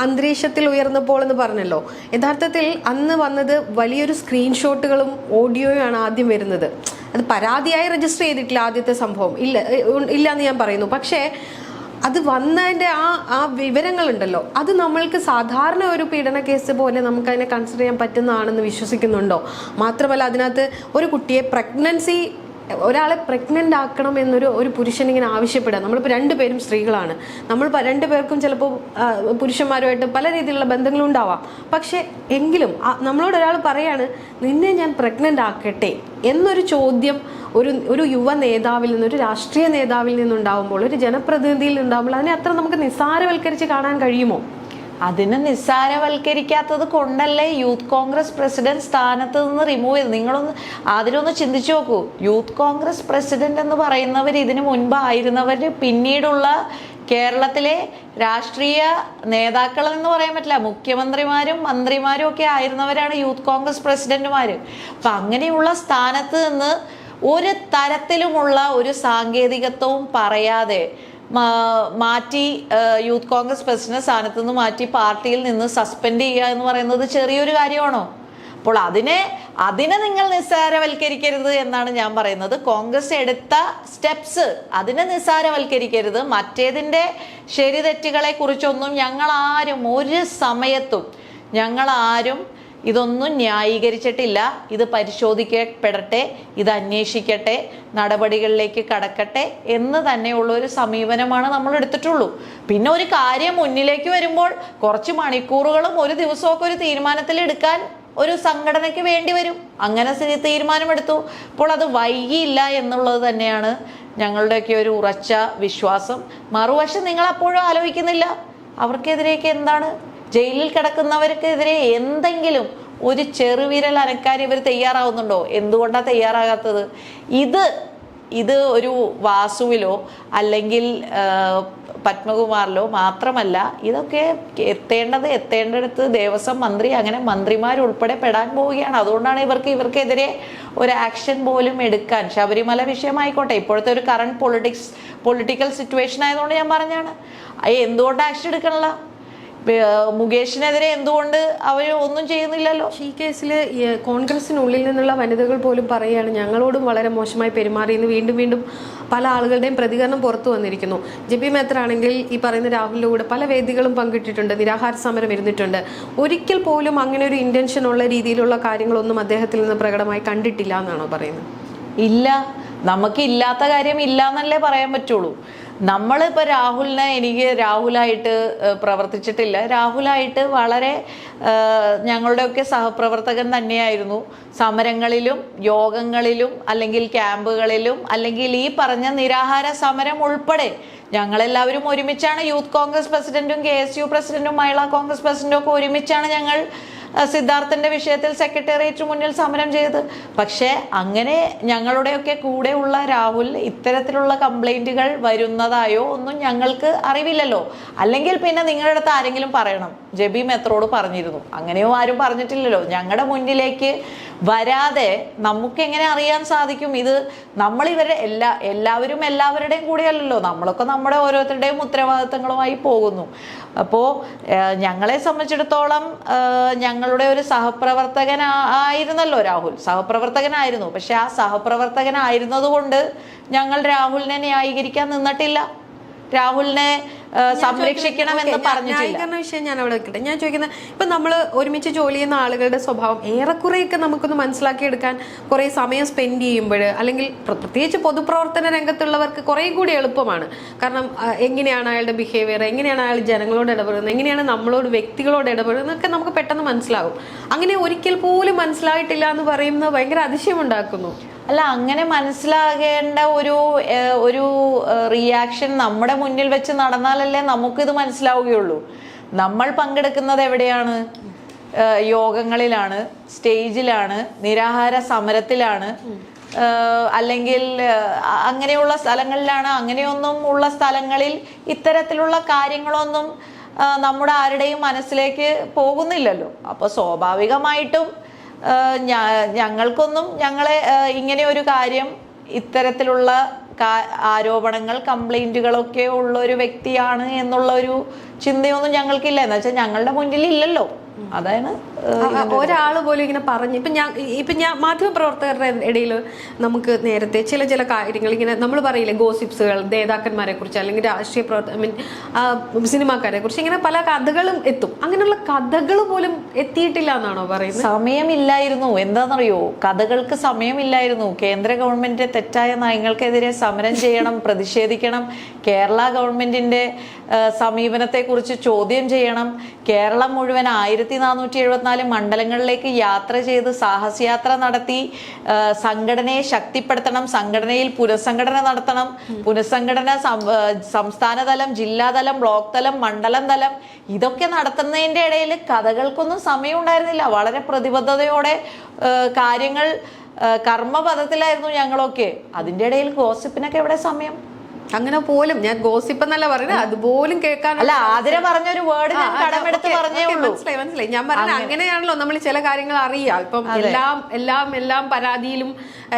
അന്തരീക്ഷത്തിൽ ഉയർന്നപ്പോൾ എന്ന് പറഞ്ഞല്ലോ, യഥാർത്ഥത്തിൽ അന്ന് വന്നത് വലിയൊരു സ്ക്രീൻഷോട്ടുകളും ഓഡിയോയും ആണ് ആദ്യം വരുന്നത്. അത് പരാതിയായി രജിസ്റ്റർ ചെയ്തിട്ടില്ല ആദ്യത്തെ സംഭവം, ഇല്ല എന്ന് ഞാൻ പറയുന്നു. പക്ഷേ അത് വന്നതിൻ്റെ ആ വിവരങ്ങളുണ്ടല്ലോ, അത് നമ്മൾക്ക് സാധാരണ ഒരു പീഡന കേസ് പോലെ നമുക്കതിനെ കൺസിഡർ ചെയ്യാൻ പറ്റുന്നതാണെന്ന് വിശ്വസിക്കുന്നുണ്ടോ? മാത്രമല്ല അതിനകത്ത് ഒരു കുട്ടിയെ ഒരാളെ പ്രഗ്നൻ്റ് ആക്കണം എന്നൊരു പുരുഷൻ ഇങ്ങനെ ആവശ്യപ്പെടുക. നമ്മളിപ്പോൾ 2 പേരും സ്ത്രീകളാണ്, നമ്മൾ 2 പേർക്കും ചിലപ്പോൾ പുരുഷന്മാരുമായിട്ട് പല രീതിയിലുള്ള ബന്ധങ്ങളും ഉണ്ടാവാം. പക്ഷേ എങ്കിലും നമ്മളോട് ഒരാൾ പറയാണ് നിന്നെ ഞാൻ പ്രഗ്നൻ്റ് ആക്കട്ടെ എന്നൊരു ചോദ്യം ഒരു യുവ നേതാവിൽ നിന്ന്, ഒരു രാഷ്ട്രീയ നേതാവിൽ നിന്നുണ്ടാവുമ്പോൾ, ഒരു ജനപ്രതിനിധിയിൽ നിന്നുണ്ടാവുമ്പോൾ അതിനെ അത്ര നമുക്ക് നിസ്സാരവൽക്കരിച്ച് കാണാൻ കഴിയുമോ? അതിനെ നിസ്സാരവൽക്കരിക്കാത്തത് കൊണ്ടല്ലേ യൂത്ത് കോൺഗ്രസ് പ്രസിഡന്റ് സ്ഥാനത്ത് നിന്ന് റിമൂവ് ചെയ്ത്. അതിലൊന്ന് ചിന്തിച്ചു നോക്കൂ. യൂത്ത് കോൺഗ്രസ് പ്രസിഡന്റ് എന്ന് പറയുന്നവർ, ഇതിനു മുൻപ് ആയിരുന്നവർ, പിന്നീടുള്ള കേരളത്തിലെ രാഷ്ട്രീയ നേതാക്കൾ എന്ന് പറയാൻ പറ്റില്ല, മുഖ്യമന്ത്രിമാരും മന്ത്രിമാരും ഒക്കെ ആയിരുന്നവരാണ് യൂത്ത് കോൺഗ്രസ് പ്രസിഡന്റുമാർ. അപ്പം അങ്ങനെയുള്ള സ്ഥാനത്ത് നിന്ന് ഒരു തരത്തിലുമുള്ള ഒരു സാങ്കേതികത്വവും പറയാതെ മാറ്റി യൂത്ത് കോൺഗ്രസ് പ്രസിഡന്റ് സ്ഥാനത്ത് നിന്ന് മാറ്റി പാർട്ടിയിൽ നിന്ന് സസ്പെൻഡ് ചെയ്യുക എന്ന് പറയുന്നത് ചെറിയൊരു കാര്യമാണോ? അപ്പോൾ അതിനെ നിങ്ങൾ നിസ്സാരവൽക്കരിക്കരുത് എന്നാണ് ഞാൻ പറയുന്നത്. കോൺഗ്രസ് എടുത്ത സ്റ്റെപ്സ് അതിനെ നിസ്സാരവൽക്കരിക്കരുത്. മറ്റേതിൻ്റെ ശരി തെറ്റുകളെ കുറിച്ചൊന്നും ഞങ്ങളാരും ഒരു സമയത്തും ഇതൊന്നും ന്യായീകരിച്ചിട്ടില്ല. ഇത് പരിശോധിക്കപ്പെടട്ടെ, ഇത് അന്വേഷിക്കട്ടെ, നടപടികളിലേക്ക് കടക്കട്ടെ എന്ന് തന്നെയുള്ള ഒരു സമീപനമാണ് നമ്മൾ എടുത്തിട്ടുള്ളൂ. പിന്നെ ഒരു കാര്യം മുന്നിലേക്ക് വരുമ്പോൾ കുറച്ച് മണിക്കൂറുകളും ഒരു ദിവസമൊക്കെ ഒരു തീരുമാനത്തിൽ എടുക്കാൻ ഒരു സംഘടനയ്ക്ക് വേണ്ടി വരും. അങ്ങനെ തീരുമാനമെടുത്തു. അപ്പോൾ അത് വൈകിയില്ല എന്നുള്ളത് തന്നെയാണ് ഞങ്ങളുടെയൊക്കെ ഒരു ഉറച്ച വിശ്വാസം. മറുവശം നിങ്ങൾ അപ്പോഴും ആലോചിക്കുന്നില്ല, അവർക്കെതിരെയൊക്കെ എന്താണ്? ജയിലിൽ കിടക്കുന്നവർക്കെതിരെ എന്തെങ്കിലും ഒരു ചെറുവിരൽ അനക്കാൻ ഇവർ തയ്യാറാവുന്നുണ്ടോ? എന്തുകൊണ്ടാണ് തയ്യാറാകാത്തത്? ഇത് ഒരു വാസുവിലോ അല്ലെങ്കിൽ പത്മകുമാറിലോ മാത്രമല്ല, ഇതൊക്കെ എത്തേണ്ടടുത്ത് ദേവസ്വം മന്ത്രി, അങ്ങനെ മന്ത്രിമാരുൾപ്പെടെ പെടാൻ പോവുകയാണ്. അതുകൊണ്ടാണ് ഇവർക്കെതിരെ ഒരു ആക്ഷൻ പോലും എടുക്കാൻ, ശബരിമല വിഷയമായിക്കോട്ടെ, ഇപ്പോഴത്തെ ഒരു കറണ്ട് പൊളിറ്റിക്കൽ സിറ്റുവേഷൻ ആയതുകൊണ്ട് ഞാൻ പറഞ്ഞാണ്, എന്തുകൊണ്ട് ആക്ഷൻ എടുക്കണല്ലോ? മുകേഷിനെതിരെ എന്തുകൊണ്ട് അവർ ഒന്നും ചെയ്യുന്നില്ലല്ലോ? ഈ കേസിൽ കോൺഗ്രസിനുള്ളിൽ നിന്നുള്ള വനിതകൾ പോലും പറയുകയാണ് ഞങ്ങളോടും വളരെ മോശമായി പെരുമാറിയെന്ന്. വീണ്ടും വീണ്ടും പല ആളുകളുടെയും പ്രതികരണം പുറത്തു വന്നിരിക്കുന്നു. ജെപി മേത്തർ ആണെങ്കിൽ ഈ പറയുന്ന രാഹുലിന്റെ കൂടെ പല വേദികളും പങ്കിട്ടിട്ടുണ്ട്, നിരാഹാര സമരം ഇരുന്നിട്ടുണ്ട്. ഒരിക്കൽ പോലും അങ്ങനെ ഒരു ഇന്റൻഷൻ ഉള്ള രീതിയിലുള്ള കാര്യങ്ങളൊന്നും അദ്ദേഹത്തിൽ നിന്ന് പ്രകടമായി കണ്ടിട്ടില്ല എന്നാണോ പറയുന്നത്? ഇല്ല, നമുക്ക് ഇല്ലാത്ത കാര്യം ഇല്ല എന്നല്ലേ പറയാൻ പറ്റുള്ളൂ. നമ്മളിപ്പോൾ എനിക്ക് രാഹുലായിട്ട് പ്രവർത്തിച്ചിട്ടില്ല. രാഹുലായിട്ട് വളരെ ഞങ്ങളുടെയൊക്കെ സഹപ്രവർത്തകൻ തന്നെയായിരുന്നു. സമരങ്ങളിലും യോഗങ്ങളിലും അല്ലെങ്കിൽ ക്യാമ്പുകളിലും അല്ലെങ്കിൽ ഈ പറഞ്ഞ നിരാഹാര സമരം ഉൾപ്പെടെ ഞങ്ങളെല്ലാവരും ഒരുമിച്ചാണ്. യൂത്ത് കോൺഗ്രസ് പ്രസിഡന്റും KSU പ്രസിഡന്റും മഹിളാ കോൺഗ്രസ് പ്രസിഡന്റും ഒക്കെ ഒരുമിച്ചാണ് ഞങ്ങൾ സിദ്ധാർത്ഥന്റെ വിഷയത്തിൽ സെക്രട്ടേറിയറ്റ് മുന്നിൽ സമരം ചെയ്ത്. പക്ഷേ അങ്ങനെ ഞങ്ങളുടെയൊക്കെ കൂടെയുള്ള രാഹുൽ ഇത്തരത്തിലുള്ള കംപ്ലൈന്റുകൾ വരുന്നതായോ ഒന്നും ഞങ്ങൾക്ക് അറിവില്ലല്ലോ. അല്ലെങ്കിൽ പിന്നെ നിങ്ങളുടെ അടുത്ത് ആരെങ്കിലും പറയണം, ജെബി മെത്രോട് പറഞ്ഞിരുന്നു. അങ്ങനെയോ ആരും പറഞ്ഞിട്ടില്ലല്ലോ. ഞങ്ങളുടെ മുന്നിലേക്ക് വരാതെ നമുക്ക് എങ്ങനെ അറിയാൻ സാധിക്കും? ഇത് നമ്മൾ എല്ലാവരും എല്ലാവരുടെയും കൂടെയല്ലല്ലോ, നമ്മളൊക്കെ നമ്മുടെ ഓരോരുത്തരുടെയും ഉത്തരവാദിത്തങ്ങളുമായി പോകുന്നു. അപ്പോൾ ഞങ്ങളെ സംബന്ധിച്ചിടത്തോളം ഞങ്ങളുടെ ഒരു സഹപ്രവർത്തകനായിരുന്നല്ലോ രാഹുൽ, സഹപ്രവർത്തകനായിരുന്നു. പക്ഷെ ആ സഹപ്രവർത്തകനായിരുന്നത് കൊണ്ട് ഞങ്ങൾ രാഹുലിനെ ന്യായീകരിക്കാൻ നിന്നിട്ടില്ല, രാഹുലിനെ സംരക്ഷിക്കണമെന്ന് പറഞ്ഞിട്ടില്ല. വിഷയം ഞാൻ അവിടെ വെക്കട്ടെ. ഞാൻ ചോദിക്കുന്നത്, ഇപ്പൊ നമ്മൾ ഒരുമിച്ച് ജോലി ചെയ്യുന്ന ആളുകളുടെ സ്വഭാവം ഏറെക്കുറെയൊക്കെ നമുക്കൊന്ന് മനസ്സിലാക്കിയെടുക്കാൻ കുറെ സമയം സ്പെൻഡ് ചെയ്യുമ്പോൾ, അല്ലെങ്കിൽ പ്രത്യേകിച്ച് പൊതുപ്രവർത്തന രംഗത്തുള്ളവർക്ക് കുറെ കൂടി എളുപ്പമാണ്. കാരണം എങ്ങനെയാണ് അയാളുടെ ബിഹേവിയർ, എങ്ങനെയാണ് അയാൾ ജനങ്ങളോട് ഇടപെടുന്നത്, എങ്ങനെയാണ് നമ്മളോട് വ്യക്തികളോട് ഇടപെടുന്നത് എന്നൊക്കെ നമുക്ക് പെട്ടെന്ന് മനസ്സിലാകും. അങ്ങനെ ഒരിക്കൽ പോലും മനസ്സിലായിട്ടില്ല എന്ന് പറയുന്നത് ഭയങ്കര അതിശയമുണ്ടാക്കുന്നു. അല്ല, അങ്ങനെ മനസ്സിലാകേണ്ട ഒരു റിയാക്ഷൻ നമ്മുടെ മുന്നിൽ വെച്ച് നടന്നാലല്ലേ നമുക്കിത് മനസ്സിലാവുകയുള്ളൂ. നമ്മൾ പങ്കെടുക്കുന്നത് എവിടെയാണ്? യോഗങ്ങളിലാണ്, സ്റ്റേജിലാണ്, നിരാഹാര സമരത്തിലാണ്, അല്ലെങ്കിൽ അങ്ങനെയുള്ള സ്ഥലങ്ങളിലാണ്. അങ്ങനെയൊന്നും ഉള്ള സ്ഥലങ്ങളിൽ ഇത്തരത്തിലുള്ള കാര്യങ്ങളൊന്നും നമ്മുടെ ആരുടെയും മനസ്സിലേക്ക് പോകുന്നില്ലല്ലോ. അപ്പോൾ സ്വാഭാവികമായിട്ടും ഞങ്ങൾക്കൊന്നും ഇങ്ങനെ ഒരു കാര്യം, ഇത്തരത്തിലുള്ള ആരോപണങ്ങൾ, കംപ്ലൈന്റുകളൊക്കെ ഉള്ള ഒരു വ്യക്തിയാണ് എന്നുള്ള ഒരു ചിന്തയൊന്നും ഞങ്ങൾക്കില്ല. എന്ന് വെച്ചാൽ ഞങ്ങളുടെ മുന്നിൽ ഇല്ലല്ലോ. അതാണ് ഒരാള് പോലും ഇങ്ങനെ പറഞ്ഞു. ഇപ്പൊ ഞാൻ മാധ്യമപ്രവർത്തകരുടെ ഇടയിൽ നമുക്ക് നേരത്തെ ചില കാര്യങ്ങൾ ഇങ്ങനെ നമ്മൾ പറയില്ലേ, ഗോസിപ്സുകൾ, നേതാക്കന്മാരെ കുറിച്ച് അല്ലെങ്കിൽ രാഷ്ട്രീയ സിനിമാക്കാരെ കുറിച്ച് ഇങ്ങനെ പല കഥകളും എത്തും. അങ്ങനെയുള്ള കഥകൾ പോലും എത്തിയിട്ടില്ല എന്നാണോ പറയുന്നത്? സമയമില്ലായിരുന്നു. എന്താണെന്നറിയോ, കഥകൾക്ക് സമയമില്ലായിരുന്നു. കേന്ദ്ര ഗവൺമെന്റിന്റെ തെറ്റായ നയങ്ങൾക്കെതിരെ സമരം ചെയ്യണം, പ്രതിഷേധിക്കണം. കേരള ഗവൺമെന്റിന്റെ സമീപനത്തെ കുറിച്ച് ചോദ്യം ചെയ്യണം. കേരളം മുഴുവൻ 1474 മണ്ഡലങ്ങളിലേക്ക് യാത്ര ചെയ്ത് സാഹസയാത്ര നടത്തി സംഘടനയെ ശക്തിപ്പെടുത്തണം, സംഘടനയിൽ പുനഃസംഘടന നടത്തണം. പുനഃസംഘടന സംസ്ഥാനതലം, ജില്ലാതലം, ബ്ലോക്ക് തലം, മണ്ഡലം തലം, ഇതൊക്കെ നടത്തുന്നതിൻ്റെ ഇടയിൽ കഥകൾക്കൊന്നും സമയം ഉണ്ടായിരുന്നില്ല. വളരെ പ്രതിബദ്ധതയോടെ കാര്യങ്ങൾ കർമ്മപദത്തിലായിരുന്നു ഞങ്ങളൊക്കെ. അതിൻ്റെ ഇടയിൽ ഗോസിപ്പിനൊക്കെ എവിടെ സമയം? അങ്ങനെ പോലും, ഞാൻ ഗോസിപ്പ് എന്നല്ല പറയുന്നത്, അതുപോലും കേൾക്കാൻ അല്ല, ആതിര പറഞ്ഞൊരു വേർഡ് ഞാൻ കടമെടുത്ത് പറഞ്ഞേ ഉള്ളൂ. മനസ്സിലായി. ഞാൻ പറഞ്ഞത് അങ്ങനെയാണല്ലോ നമ്മൾ ചില കാര്യങ്ങൾ അറിയാം. ഇപ്പം എല്ലാം പരാതിയിലും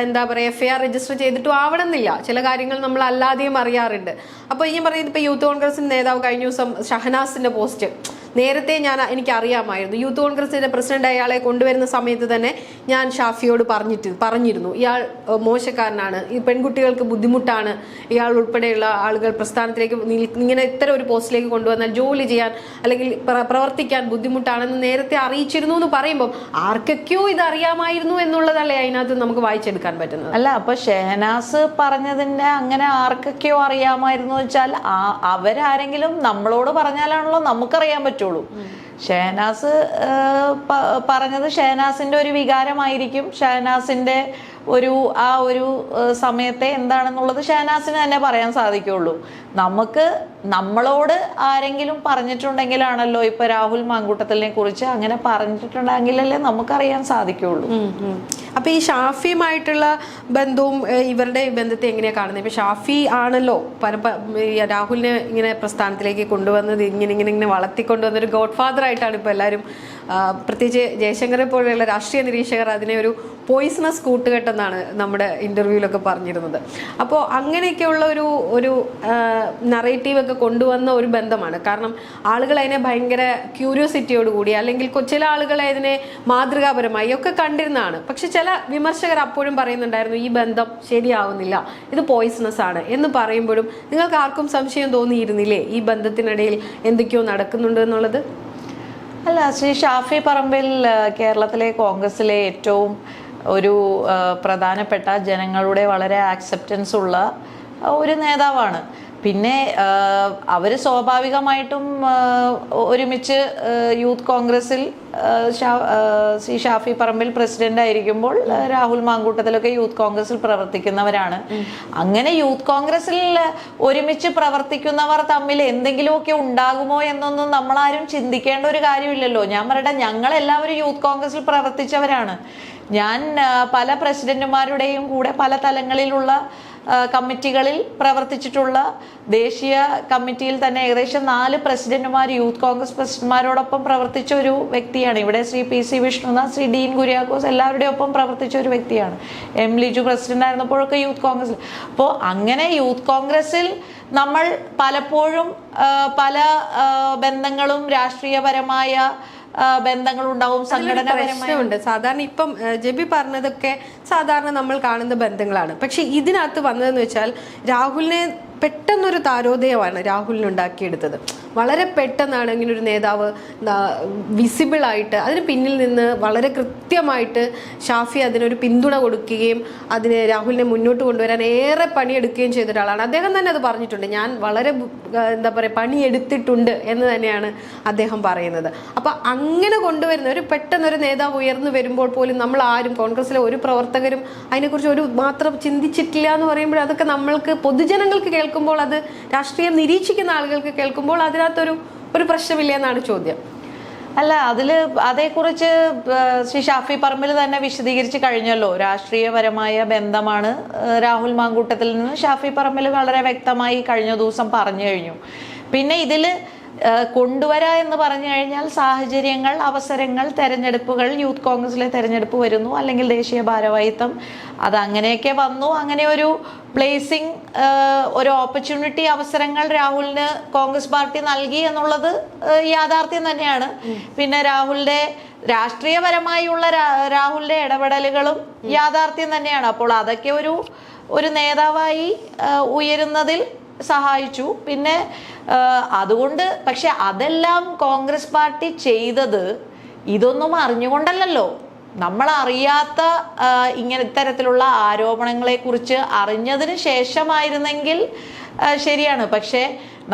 എന്താ പറയാ FIR രജിസ്റ്റർ ചെയ്തിട്ടും ആവണമെന്നില്ല. ചില കാര്യങ്ങൾ നമ്മൾ അല്ലാതെയും അറിയാറുണ്ട്. അപ്പൊ ഞാൻ പറയുന്നത്, ഇപ്പൊ യൂത്ത് കോൺഗ്രസിന്റെ നേതാവ് കഴിഞ്ഞ ദിവസം ഷഹനാസിന്റെ പോസ്റ്റ് നേരത്തെ എനിക്ക് അറിയാമായിരുന്നു. യൂത്ത് കോൺഗ്രസിന്റെ പ്രസിഡന്റ് അയാളെ കൊണ്ടുവരുന്ന സമയത്ത് തന്നെ ഞാൻ ഷാഫിയോട് പറഞ്ഞിരുന്നു, ഇയാൾ മോശക്കാരനാണ്, ഈ പെൺകുട്ടികൾക്ക് ബുദ്ധിമുട്ടാണ്, ഇയാൾ ഉൾപ്പെടെയുള്ള ആളുകൾ പ്രസ്ഥാനത്തിലേക്ക് ഇങ്ങനെ ഇത്തരം ഒരു പോസ്റ്റിലേക്ക് കൊണ്ടുവന്നാൽ ജോലി ചെയ്യാൻ അല്ലെങ്കിൽ പ്രവർത്തിക്കാൻ ബുദ്ധിമുട്ടാണെന്ന് നേരത്തെ അറിയിച്ചിരുന്നു എന്ന് പറയുമ്പോൾ ആർക്കൊക്കെയോ ഇത് അറിയാമായിരുന്നു എന്നുള്ളതല്ലേ അതിനകത്ത് നമുക്ക് വായിച്ചെടുക്കാൻ പറ്റുന്നത്. അല്ല, അപ്പൊ ഷെഹനാസ് പറഞ്ഞതിന്റെ അങ്ങനെ ആർക്കൊക്കെയോ അറിയാമായിരുന്നു വെച്ചാൽ അവരാരെങ്കിലും നമ്മളോട് പറഞ്ഞാലാണല്ലോ നമുക്കറിയാൻ പറ്റും. ഷെഹനാസ് പറഞ്ഞത് ഷെഹനാസിന്റെ ഒരു വികാരമായിരിക്കും, ഷെഹനാസിന്റെ ആ ഒരു സമയത്തെ എന്താണെന്നുള്ളത് ഷഹനാസിന് തന്നെ പറയാൻ സാധിക്കുള്ളൂ. നമ്മളോട് ആരെങ്കിലും പറഞ്ഞിട്ടുണ്ടെങ്കിലാണല്ലോ ഇപ്പൊ രാഹുൽ മാങ്കൂട്ടത്തിലിനെ കുറിച്ച് അങ്ങനെ പറഞ്ഞിട്ടുണ്ടെങ്കിലല്ലേ നമുക്കറിയാൻ സാധിക്കുള്ളൂ. അപ്പൊ ഈ ഷാഫിയുമായിട്ടുള്ള ബന്ധവും ഇവരുടെ ബന്ധത്തെ എങ്ങനെയാ കാണുന്നത്? ഇപ്പൊ ഷാഫി ആണല്ലോ രാഹുലിനെ ഇങ്ങനെ പ്രസ്ഥാനത്തിലേക്ക് കൊണ്ടുവന്നത്, ഇങ്ങനെ വളർത്തിക്കൊണ്ടുവന്ന ഒരു ഗോഡ് ഫാദർ ആയിട്ടാണ് ഇപ്പൊ എല്ലാവരും, പ്രത്യേകിച്ച് ജയശങ്കറെ പോലെയുള്ള രാഷ്ട്രീയ നിരീക്ഷകർ അതിനെ ഒരു പോയിസണസ് കൂട്ടുകെട്ടെന്നാണ് നമ്മുടെ ഇന്റർവ്യൂവിലൊക്കെ പറഞ്ഞിരുന്നത്. അപ്പോൾ അങ്ങനെയൊക്കെയുള്ള ഒരു നറേറ്റീവ് ഒക്കെ കൊണ്ടുവന്ന ഒരു ബന്ധമാണ്. കാരണം ആളുകൾ അതിനെ ഭയങ്കര ക്യൂരിയോസിറ്റിയോടുകൂടി, അല്ലെങ്കിൽ ചില ആളുകൾ അതിനെ മാതൃകാപരമായി ഒക്കെ കണ്ടിരുന്നതാണ്. പക്ഷെ ചില വിമർശകർ അപ്പോഴും പറയുന്നുണ്ടായിരുന്നു ഈ ബന്ധം ശരിയാവുന്നില്ല, ഇത് പോയിസണസ് ആണ് എന്ന് പറയുമ്പോഴും നിങ്ങൾക്ക് ആർക്കും സംശയം തോന്നിയിരുന്നില്ലേ ഈ ബന്ധത്തിനിടയിൽ എന്തൊക്കെയോ നടക്കുന്നുണ്ട് എന്നുള്ളത്? അല്ല, ശ്രീ ഷാഫി പറമ്പിൽ കേരളത്തിലെ കോൺഗ്രസിലെ ഏറ്റവും ഒരു പ്രധാനപ്പെട്ട ജനങ്ങളുടെ വളരെ ആക്സെപ്റ്റൻസ് ഉള്ള ഒരു നേതാവാണ്. പിന്നെ അവർ സ്വാഭാവികമായിട്ടും ഒരുമിച്ച് യൂത്ത് കോൺഗ്രസിൽ ശ്രീ ഷാഫി പറമ്പിൽ പ്രസിഡന്റ് ആയിരിക്കുമ്പോൾ രാഹുൽ മാങ്കൂട്ടത്തിലൊക്കെ യൂത്ത് കോൺഗ്രസിൽ പ്രവർത്തിക്കുന്നവരാണ്. അങ്ങനെ യൂത്ത് കോൺഗ്രസിൽ ഒരുമിച്ച് പ്രവർത്തിക്കുന്നവർ തമ്മിൽ എന്തെങ്കിലുമൊക്കെ ഉണ്ടാകുമോ എന്നൊന്നും നമ്മളാരും ചിന്തിക്കേണ്ട ഒരു കാര്യമില്ലല്ലോ. ഞാൻ പറയട്ടെ, ഞങ്ങളെല്ലാവരും യൂത്ത് കോൺഗ്രസിൽ പ്രവർത്തിച്ചവരാണ്. ഞാൻ പല പ്രസിഡന്റുമാരുടെയും കൂടെ പല തലങ്ങളിലുള്ള കമ്മിറ്റികളിൽ പ്രവർത്തിച്ചിട്ടുള്ള, ദേശീയ കമ്മിറ്റിയിൽ തന്നെ ഏകദേശം 4 പ്രസിഡന്റുമാർ യൂത്ത് കോൺഗ്രസ് പ്രസിഡന്റുമാരോടൊപ്പം പ്രവർത്തിച്ച ഒരു വ്യക്തിയാണ്. ഇവിടെ ശ്രീ PC വിഷ്ണുനാഥ്, ശ്രീ ഡീൻ കുര്യാക്കോസ് എല്ലാവരുടെയും ഒപ്പം പ്രവർത്തിച്ച ഒരു വ്യക്തിയാണ്. M ലിജു പ്രസിഡന്റ് ആയിരുന്നപ്പോഴൊക്കെ യൂത്ത് കോൺഗ്രസിൽ. അപ്പോൾ അങ്ങനെ യൂത്ത് കോൺഗ്രസിൽ നമ്മൾ പലപ്പോഴും പല ബന്ധങ്ങളും രാഷ്ട്രീയപരമായ ബന്ധങ്ങളുണ്ടാവും, സംഘടനാപരമായുണ്ട്. സാധാരണ ഇപ്പം ജെബി പറഞ്ഞതൊക്കെ സാധാരണ നമ്മൾ കാണുന്ന ബന്ധങ്ങളാണ്. പക്ഷെ ഇതിനകത്ത് വന്നതെന്ന് വെച്ചാൽ രാഹുലിനെ പെട്ടെന്നൊരു താരോദയമാണ് രാഹുലിന് ഉണ്ടാക്കിയെടുത്തത്. വളരെ പെട്ടെന്നാണ് ഇങ്ങനെ ഒരു നേതാവ് വിസിബിൾ ആയിട്ട്, അതിന് പിന്നിൽ നിന്ന് വളരെ കൃത്യമായിട്ട് ഷാഫി അതിനൊരു പിന്തുണ കൊടുക്കുകയും അതിനെ രാഹുലിനെ മുന്നോട്ട് കൊണ്ടുവരാൻ ഏറെ പണിയെടുക്കുകയും ചെയ്ത ഒരാളാണ്. അദ്ദേഹം തന്നെ അത് പറഞ്ഞിട്ടുണ്ട്, ഞാൻ വളരെ പണിയെടുത്തിട്ടുണ്ട് എന്ന് തന്നെയാണ് അദ്ദേഹം പറയുന്നത്. അപ്പം അങ്ങനെ കൊണ്ടുവരുന്ന പെട്ടെന്നൊരു നേതാവ് ഉയർന്നു വരുമ്പോൾ പോലും നമ്മൾ ആരും, കോൺഗ്രസിലെ ഒരു പ്രവർത്തകരും അതിനെക്കുറിച്ച് ഒരു മാത്രം ചിന്തിച്ചിട്ടില്ല എന്ന് പറയുമ്പോൾ അതൊക്കെ നമ്മൾക്ക് പൊതുജനങ്ങൾക്ക് കേൾക്കുമ്പോൾ, അത് രാഷ്ട്രീയം നിരീക്ഷിക്കുന്ന ആളുകൾക്ക് കേൾക്കുമ്പോൾ അതിനകത്തൊരു പ്രശ്നമില്ല എന്നാണ് ചോദ്യം. അല്ല, അതേക്കുറിച്ച് ശ്രീ ഷാഫി പറമ്പിൽ തന്നെ വിശദീകരിച്ച് കഴിഞ്ഞല്ലോ. രാഷ്ട്രീയപരമായ ബന്ധമാണ് രാഹുൽ മാങ്കൂട്ടത്തിൽ നിന്ന് ഷാഫി പറമ്പിൽ വളരെ വ്യക്തമായി കഴിഞ്ഞ ദിവസം പറഞ്ഞു കഴിഞ്ഞു. പിന്നെ ഇതിൽ കൊണ്ടുവരാ എന്ന് പറഞ്ഞു കഴിഞ്ഞാൽ സാഹചര്യങ്ങൾ, അവസരങ്ങൾ, തെരഞ്ഞെടുപ്പുകൾ, യൂത്ത് കോൺഗ്രസിലെ തെരഞ്ഞെടുപ്പ് വരുന്നു, അല്ലെങ്കിൽ ദേശീയ ഭാരവാഹിത്വം, അത് അങ്ങനെയൊക്കെ വന്നു. അങ്ങനെ ഒരു പ്ലേസിങ്, ഒരു ഓപ്പർച്യൂണിറ്റി, അവസരങ്ങൾ രാഹുലിന് കോൺഗ്രസ് പാർട്ടി നൽകി എന്നുള്ളത് യാഥാർത്ഥ്യം തന്നെയാണ്. പിന്നെ രാഹുലിന്റെ രാഷ്ട്രീയപരമായുള്ള രാഹുലിന്റെ ഇടപെടലുകളും യാഥാർത്ഥ്യം തന്നെയാണ്. അപ്പോൾ അതൊക്കെ ഒരു നേതാവായി ഉയരുന്നതിൽ സഹായിച്ചു. പിന്നെ അതുകൊണ്ട്, പക്ഷെ അതെല്ലാം കോൺഗ്രസ് പാർട്ടി ചെയ്തത് ഇതൊന്നും അറിഞ്ഞുകൊണ്ടല്ലോ. നമ്മൾ അറിയാത്ത ഇത്തരത്തിലുള്ള ആരോപണങ്ങളെ കുറിച്ച് അറിഞ്ഞതിന് ശേഷമായിരുന്നെങ്കിൽ ശരിയാണ്. പക്ഷെ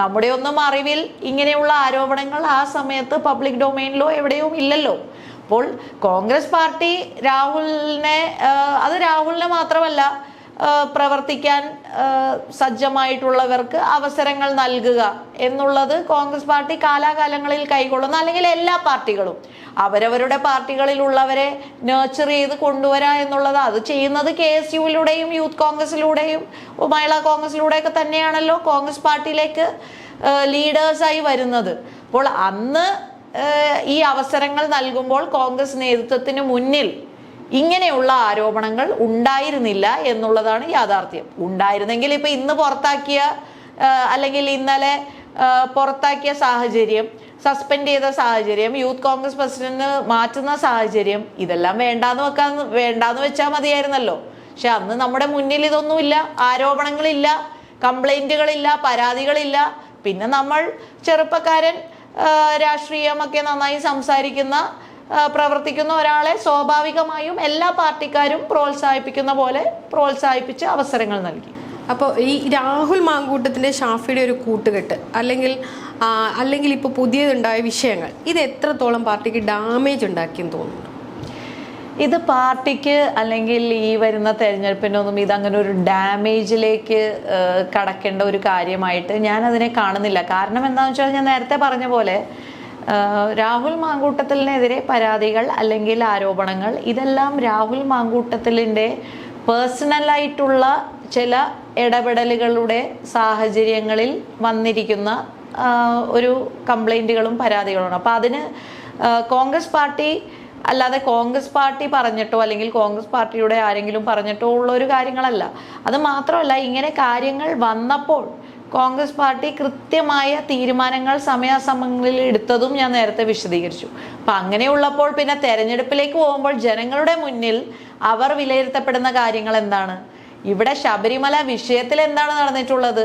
നമ്മുടെ ഒന്നും അറിവിൽ ഇങ്ങനെയുള്ള ആരോപണങ്ങൾ ആ സമയത്ത് പബ്ലിക് ഡൊമൈനിലോ എവിടെയും ഇല്ലല്ലോ. അപ്പോൾ കോൺഗ്രസ് പാർട്ടി രാഹുലിനെ മാത്രമല്ല, പ്രവർത്തിക്കാൻ സജ്ജമായിട്ടുള്ളവർക്ക് അവസരങ്ങൾ നൽകുക എന്നുള്ളത് കോൺഗ്രസ് പാർട്ടി കാലാകാലങ്ങളിൽ കൈക്കൊള്ളുന്ന, അല്ലെങ്കിൽ എല്ലാ പാർട്ടികളും അവരവരുടെ പാർട്ടികളിലുള്ളവരെ നേർച്ചർ ചെയ്ത് കൊണ്ടുവരാ എന്നുള്ളത്, അത് ചെയ്യുന്നത് KSUവിലൂടെയും യൂത്ത് കോൺഗ്രസിലൂടെയും മഹിളാ കോൺഗ്രസിലൂടെയൊക്കെ തന്നെയാണല്ലോ കോൺഗ്രസ് പാർട്ടിയിലേക്ക് ലീഡേഴ്സായി വരുന്നത്. അപ്പോൾ അന്ന് ഈ അവസരങ്ങൾ നൽകുമ്പോൾ കോൺഗ്രസ് നേതൃത്വത്തിന് മുന്നിൽ ഇങ്ങനെയുള്ള ആരോപണങ്ങൾ ഉണ്ടായിരുന്നില്ല എന്നുള്ളതാണ് യാഥാർത്ഥ്യം. ഉണ്ടായിരുന്നെങ്കിൽ ഇപ്പൊ ഇന്ന് പുറത്താക്കിയ, അല്ലെങ്കിൽ ഇന്നലെ പുറത്താക്കിയ സാഹചര്യം, സസ്പെൻഡ് ചെയ്ത സാഹചര്യം, യൂത്ത് കോൺഗ്രസ് പ്രസിഡന്റ് മാറ്റുന്ന സാഹചര്യം, ഇതെല്ലാം വേണ്ടാന്ന് വെച്ചാൽ മതിയായിരുന്നല്ലോ. പക്ഷെ അന്ന് നമ്മുടെ മുന്നിൽ ഇതൊന്നുമില്ല, ആരോപണങ്ങളില്ല, കംപ്ലൈന്റുകളില്ല, പരാതികളില്ല. പിന്നെ നമ്മൾ ചെറുപ്പക്കാരൻ, രാഷ്ട്രീയമൊക്കെ നന്നായി സംസാരിക്കുന്ന, പ്രവർത്തിക്കുന്ന ഒരാളെ സ്വാഭാവികമായും എല്ലാ പാർട്ടിക്കാരും പ്രോത്സാഹിപ്പിക്കുന്ന പോലെ പ്രോത്സാഹിപ്പിച്ച് അവസരങ്ങൾ നൽകി. അപ്പോൾ ഈ രാഹുൽ മാങ്കൂട്ടത്തിൻ്റെ ഷാഫിയുടെ ഒരു കൂട്ടുകെട്ട്, അല്ലെങ്കിൽ ഇപ്പോൾ പുതിയതുണ്ടായ വിഷയങ്ങൾ, ഇത് എത്രത്തോളം പാർട്ടിക്ക് ഡാമേജ് ഉണ്ടാക്കിയെന്ന് തോന്നുന്നു? ഇത് പാർട്ടിക്ക് അല്ലെങ്കിൽ ഈ വരുന്ന തെരഞ്ഞെടുപ്പിനൊന്നും ഇതങ്ങനെ ഒരു ഡാമേജിലേക്ക് കടക്കേണ്ട ഒരു കാര്യമായിട്ട് ഞാൻ അതിനെ കാണുന്നില്ല. കാരണം എന്താണെന്ന് വെച്ചാൽ ഞാൻ നേരത്തെ പറഞ്ഞ പോലെ രാഹുൽ മാങ്കൂട്ടത്തിനെതിരെ പരാതികൾ അല്ലെങ്കിൽ ആരോപണങ്ങൾ ഇതെല്ലാം രാഹുൽ മാങ്കൂട്ടത്തിലിൻ്റെ പേഴ്സണലായിട്ടുള്ള ചില ഇടപെടലുകളുടെ സാഹചര്യങ്ങളിൽ വന്നിരിക്കുന്ന ഒരു കംപ്ലൈൻറ്റുകളും പരാതികളുമാണ്. അപ്പോൾ അതിന് കോൺഗ്രസ് പാർട്ടി അല്ലാതെ കോൺഗ്രസ് പാർട്ടി പറഞ്ഞിട്ടോ അല്ലെങ്കിൽ കോൺഗ്രസ് പാർട്ടിയുടെ ആരെങ്കിലും പറഞ്ഞിട്ടോ ഉള്ള ഒരു കാര്യങ്ങളല്ല. അത് മാത്രമല്ല, ഇങ്ങനെ കാര്യങ്ങൾ വന്നപ്പോൾ കോൺഗ്രസ് പാർട്ടി കൃത്യമായ തീരുമാനങ്ങൾ സമയാസമയങ്ങളിൽ എടുത്തതും ഞാൻ നേരത്തെ വിശദീകരിച്ചു. അപ്പം അങ്ങനെയുള്ളപ്പോൾ പിന്നെ തെരഞ്ഞെടുപ്പിലേക്ക് പോകുമ്പോൾ ജനങ്ങളുടെ മുന്നിൽ അവർ വിലയിരുത്തപ്പെടുന്ന കാര്യങ്ങൾ എന്താണ്? ഇവിടെ ശബരിമല വിഷയത്തിൽ എന്താണ് നടന്നിട്ടുള്ളത്?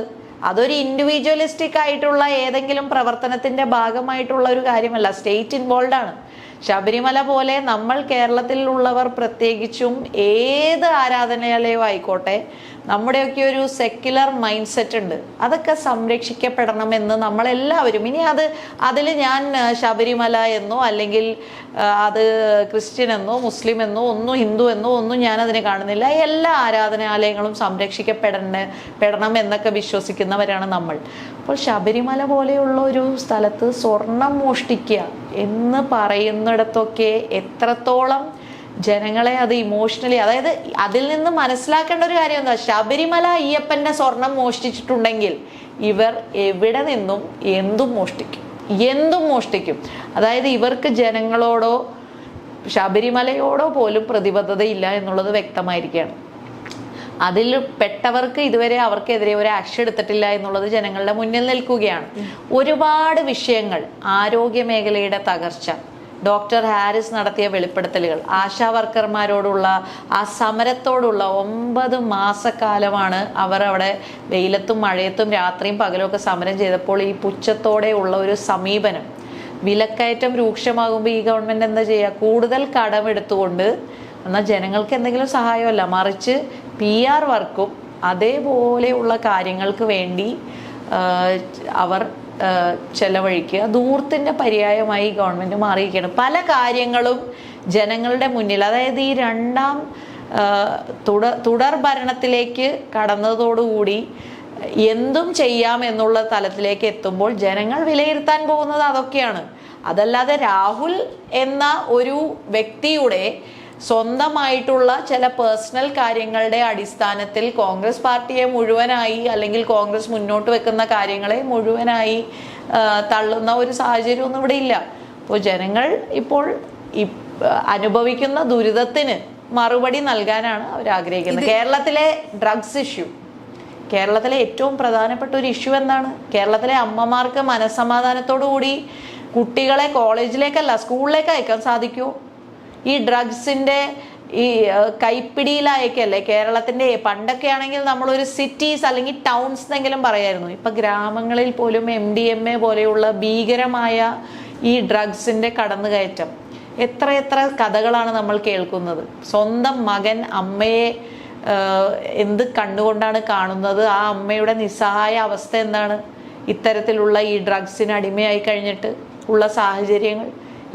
അതൊരു ഇൻഡിവിജ്വലിസ്റ്റിക് ആയിട്ടുള്ള ഏതെങ്കിലും പ്രവർത്തനത്തിന്റെ ഭാഗമായിട്ടുള്ള ഒരു കാര്യമല്ല, സ്റ്റേറ്റ് ഇൻവോൾവ് ആണ്. ശബരിമല പോലെ നമ്മൾ കേരളത്തിലുള്ളവർ പ്രത്യേകിച്ചും ഏത് ആരാധനാലയം ആയിക്കോട്ടെ, നമ്മുടെയൊക്കെ ഒരു സെക്യുലർ മൈൻഡ് സെറ്റ് ഉണ്ട്. അതൊക്കെ സംരക്ഷിക്കപ്പെടണമെന്ന് നമ്മളെല്ലാവരും, ഇനി അതിൽ ഞാൻ ശബരിമല എന്നോ അല്ലെങ്കിൽ അത് ക്രിസ്ത്യൻ എന്നോ മുസ്ലിം എന്നോ ഒന്നും ഹിന്ദു എന്നോ ഒന്നും ഞാൻ അതിനെ കാണുന്നില്ല. എല്ലാ ആരാധനാലയങ്ങളും സംരക്ഷിക്കപ്പെടണം എന്നൊക്കെ വിശ്വസിക്കുന്നവരാണ് നമ്മൾ. അപ്പോൾ ശബരിമല പോലെയുള്ള ഒരു സ്ഥലത്ത് സ്വർണം മോഷ്ടിക്കുക എന്ന് പറയുന്നിടത്തൊക്കെ എത്രത്തോളം ജനങ്ങളെ അത് ഇമോഷണലി, അതായത് അതിൽ നിന്ന് മനസ്സിലാക്കേണ്ട ഒരു കാര്യം എന്താ, ശബരിമല അയ്യപ്പന്റെ സ്വർണം മോഷ്ടിച്ചിട്ടുണ്ടെങ്കിൽ ഇവർ എവിടെ നിന്നും എന്തും മോഷ്ടിക്കും. അതായത് ഇവർക്ക് ജനങ്ങളോടോ ശബരിമലയോടോ പോലും പ്രതിബദ്ധതയില്ല എന്നുള്ളത് വ്യക്തമായിരിക്കുകയാണ്. അതിൽ പെട്ടവർക്ക് ഇതുവരെ അവർക്കെതിരെ ഒരു ആക്ഷൻ എടുത്തിട്ടില്ല എന്നുള്ളത് ജനങ്ങളുടെ മുന്നിൽ നിൽക്കുകയാണ്. ഒരുപാട് വിഷയങ്ങൾ, ആരോഗ്യ മേഖലയുടെ തകർച്ച, ഡോക്ടർ ഹാരിസ് നടത്തിയ വെളിപ്പെടുത്തലുകൾ, ആശാ വർക്കർമാരോടുള്ള ആ സമരത്തോടുള്ള 9 മാസക്കാലമാണ് അവർ അവിടെ വെയിലത്തും മഴയത്തും രാത്രിയും പകലും ഒക്കെ സമരം ചെയ്തപ്പോൾ ഈ പുച്ഛത്തോടെ ഉള്ള ഒരു സമീപനം. വിലക്കയറ്റം രൂക്ഷമാകുമ്പോൾ ഈ ഗവൺമെന്റ് എന്താ ചെയ്യുക? കൂടുതൽ കടമെടുത്തുകൊണ്ട്, എന്നാൽ ജനങ്ങൾക്ക് എന്തെങ്കിലും സഹായമല്ല, മറിച്ച് PR വർക്കും അതേപോലെയുള്ള കാര്യങ്ങൾക്ക് വേണ്ടി അവർ ചെലവഴിക്കുക. ധൂർത്തിന്റെ പര്യായമായി ഗവൺമെന്റ് മാറിയിരിക്കുകയാണ്. പല കാര്യങ്ങളും ജനങ്ങളുടെ മുന്നിൽ, അതായത് ഈ രണ്ടാം തുടർ ഭരണത്തിലേക്ക് കടന്നതോടുകൂടി എന്തും ചെയ്യാം എന്നുള്ള തലത്തിലേക്ക് എത്തുമ്പോൾ ജനങ്ങൾ വിലയിരുത്താൻ പോകുന്നത് അതൊക്കെയാണ്. അതല്ലാതെ രാഹുൽ എന്ന ഒരു വ്യക്തിയുടെ സ്വന്തമായിട്ടുള്ള ചില പേഴ്സണൽ കാര്യങ്ങളുടെ അടിസ്ഥാനത്തിൽ കോൺഗ്രസ് പാർട്ടിയെ മുഴുവനായി അല്ലെങ്കിൽ കോൺഗ്രസ് മുന്നോട്ട് വെക്കുന്ന കാര്യങ്ങളെ മുഴുവനായി തള്ളുന്ന ഒരു സാഹചര്യമൊന്നും ഇവിടെ ഇല്ല. അപ്പോൾ ജനങ്ങൾ ഇപ്പോൾ അനുഭവിക്കുന്ന ദുരിതത്തിന് മറുപടി നൽകാനാണ് അവർ ആഗ്രഹിക്കുന്നത്. കേരളത്തിലെ ഡ്രഗ്സ് ഇഷ്യൂ, കേരളത്തിലെ ഏറ്റവും പ്രധാനപ്പെട്ട ഒരു ഇഷ്യൂ എന്താണ്? കേരളത്തിലെ അമ്മമാർക്ക് മനസ്സമാധാനത്തോടു കൂടി കുട്ടികളെ കോളേജിലേക്കല്ല സ്കൂളിലേക്ക് അയക്കാൻ സാധിക്കുമോ? ഈ ഡ്രഗ്സിന്റെ ഈ കൈപ്പിടിയിലായേക്കല്ലേ കേരളത്തിന്റെ. പണ്ടൊക്കെ ആണെങ്കിൽ നമ്മളൊരു സിറ്റീസ് അല്ലെങ്കിൽ ടൗൺസ് എന്നെങ്കിലും പറയായിരുന്നു. ഇപ്പൊ ഗ്രാമങ്ങളിൽ പോലും MDMA പോലെയുള്ള ഭീകരമായ ഈ ഡ്രഗ്സിന്റെ കടന്നുകയറ്റം, എത്ര കഥകളാണ് നമ്മൾ കേൾക്കുന്നത്. സ്വന്തം മകൻ അമ്മയെ എന്ത് കണ്ടുകൊണ്ടാണ് കാണുന്നത്? ആ അമ്മയുടെ നിസ്സഹായ അവസ്ഥ എന്താണ്? ഇത്തരത്തിലുള്ള ഈ ഡ്രഗ്സിന് അടിമയായി കഴിഞ്ഞിട്ട് ഉള്ള സാഹചര്യങ്ങൾ.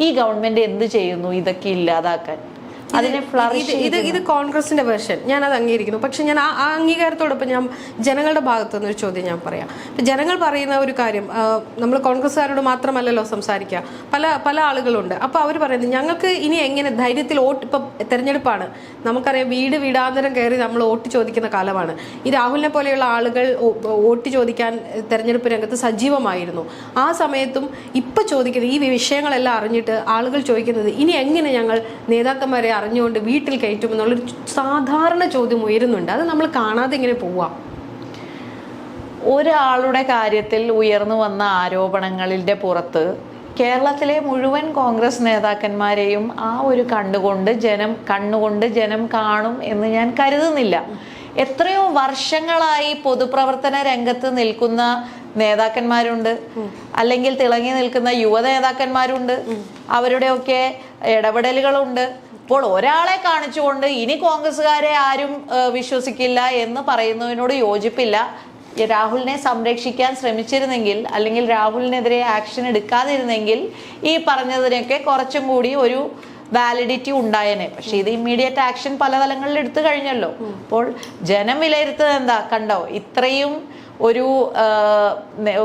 ഈ ഗവൺമെന്റ് എന്ത് ചെയ്യുന്നു ഇതൊക്കെ ഇല്ലാതാക്കാൻ? അതിനെ ഇത് കോൺഗ്രസിന്റെ വേർഷൻ, ഞാൻ അത് അംഗീകരിക്കുന്നു. പക്ഷെ ഞാൻ ആ അംഗീകാരത്തോടൊപ്പം ഞാൻ ജനങ്ങളുടെ ഭാഗത്തു നിന്നൊരു ചോദ്യം ഞാൻ പറയാം. ജനങ്ങൾ പറയുന്ന ഒരു കാര്യം, നമ്മൾ കോൺഗ്രസ്സുകാരോട് മാത്രമല്ലല്ലോ സംസാരിക്കുക, പല ആളുകളുണ്ട്. അപ്പോൾ അവർ പറയുന്നത്, ഞങ്ങൾക്ക് ഇനി എങ്ങനെ ധൈര്യത്തിൽ ഇപ്പം തെരഞ്ഞെടുപ്പാണ്, നമുക്കറിയാം വീടാന്തരം കയറി നമ്മൾ വോട്ട് ചോദിക്കുന്ന കാലമാണ്. ഈ രാഹുലിനെ പോലെയുള്ള ആളുകൾ വോട്ട് ചോദിക്കാൻ തെരഞ്ഞെടുപ്പ് രംഗത്ത് സജീവമായിരുന്നു. ആ സമയത്തും ഇപ്പം ചോദിക്കുന്നത് ഈ വിഷയങ്ങളെല്ലാം അറിഞ്ഞിട്ട് ആളുകൾ ചോദിക്കുന്നത്, ഇനി എങ്ങനെ ഞങ്ങൾ നേതാക്കന്മാരെ അറിഞ്ഞുകൊണ്ട് വീട്ടിൽ കയറ്റുമെന്നുള്ളൊരു സാധാരണ ചോദ്യം ഉയരുന്നുണ്ട്. അത് നമ്മൾ കാണാതെ ഇങ്ങനെ പോവാം. ഒരാളുടെ കാര്യത്തിൽ ഉയർന്നു വന്ന ആരോപണങ്ങളുടെ പുറത്ത് കേരളത്തിലെ മുഴുവൻ കോൺഗ്രസ് നേതാക്കന്മാരെയും ആ ഒരു കണ്ണുകൊണ്ട് ജനം കാണും എന്ന് ഞാൻ കരുതുന്നില്ല. എത്രയോ വർഷങ്ങളായി പൊതുപ്രവർത്തന രംഗത്ത് നിൽക്കുന്ന നേതാക്കന്മാരുണ്ട്, അല്ലെങ്കിൽ തിളങ്ങി നിൽക്കുന്ന യുവ നേതാക്കന്മാരുണ്ട്, അവരുടെയൊക്കെ ഇടപെടലുകളുണ്ട്. ഇപ്പോൾ ഒരാളെ കാണിച്ചുകൊണ്ട് ഇനി കോൺഗ്രസ്സുകാരെ ആരും വിശ്വസിക്കില്ല എന്ന് പറയുന്നതിനോട് യോജിപ്പില്ല. രാഹുലിനെ സംരക്ഷിക്കാൻ ശ്രമിച്ചിരുന്നെങ്കിൽ, അല്ലെങ്കിൽ രാഹുലിനെതിരെ ആക്ഷൻ എടുക്കാതിരുന്നെങ്കിൽ ഈ പറഞ്ഞതിനൊക്കെ കുറച്ചും കൂടി ഒരു വാലിഡിറ്റി ഉണ്ടായേനെ. പക്ഷെ ഇത് ഇമ്മീഡിയറ്റ് ആക്ഷൻ പല തലങ്ങളിൽ എടുത്തു കഴിഞ്ഞല്ലോ. അപ്പോൾ ജനം വിലയിരുത്തുന്നത് എന്താ? കണ്ടോ, ഇത്രയും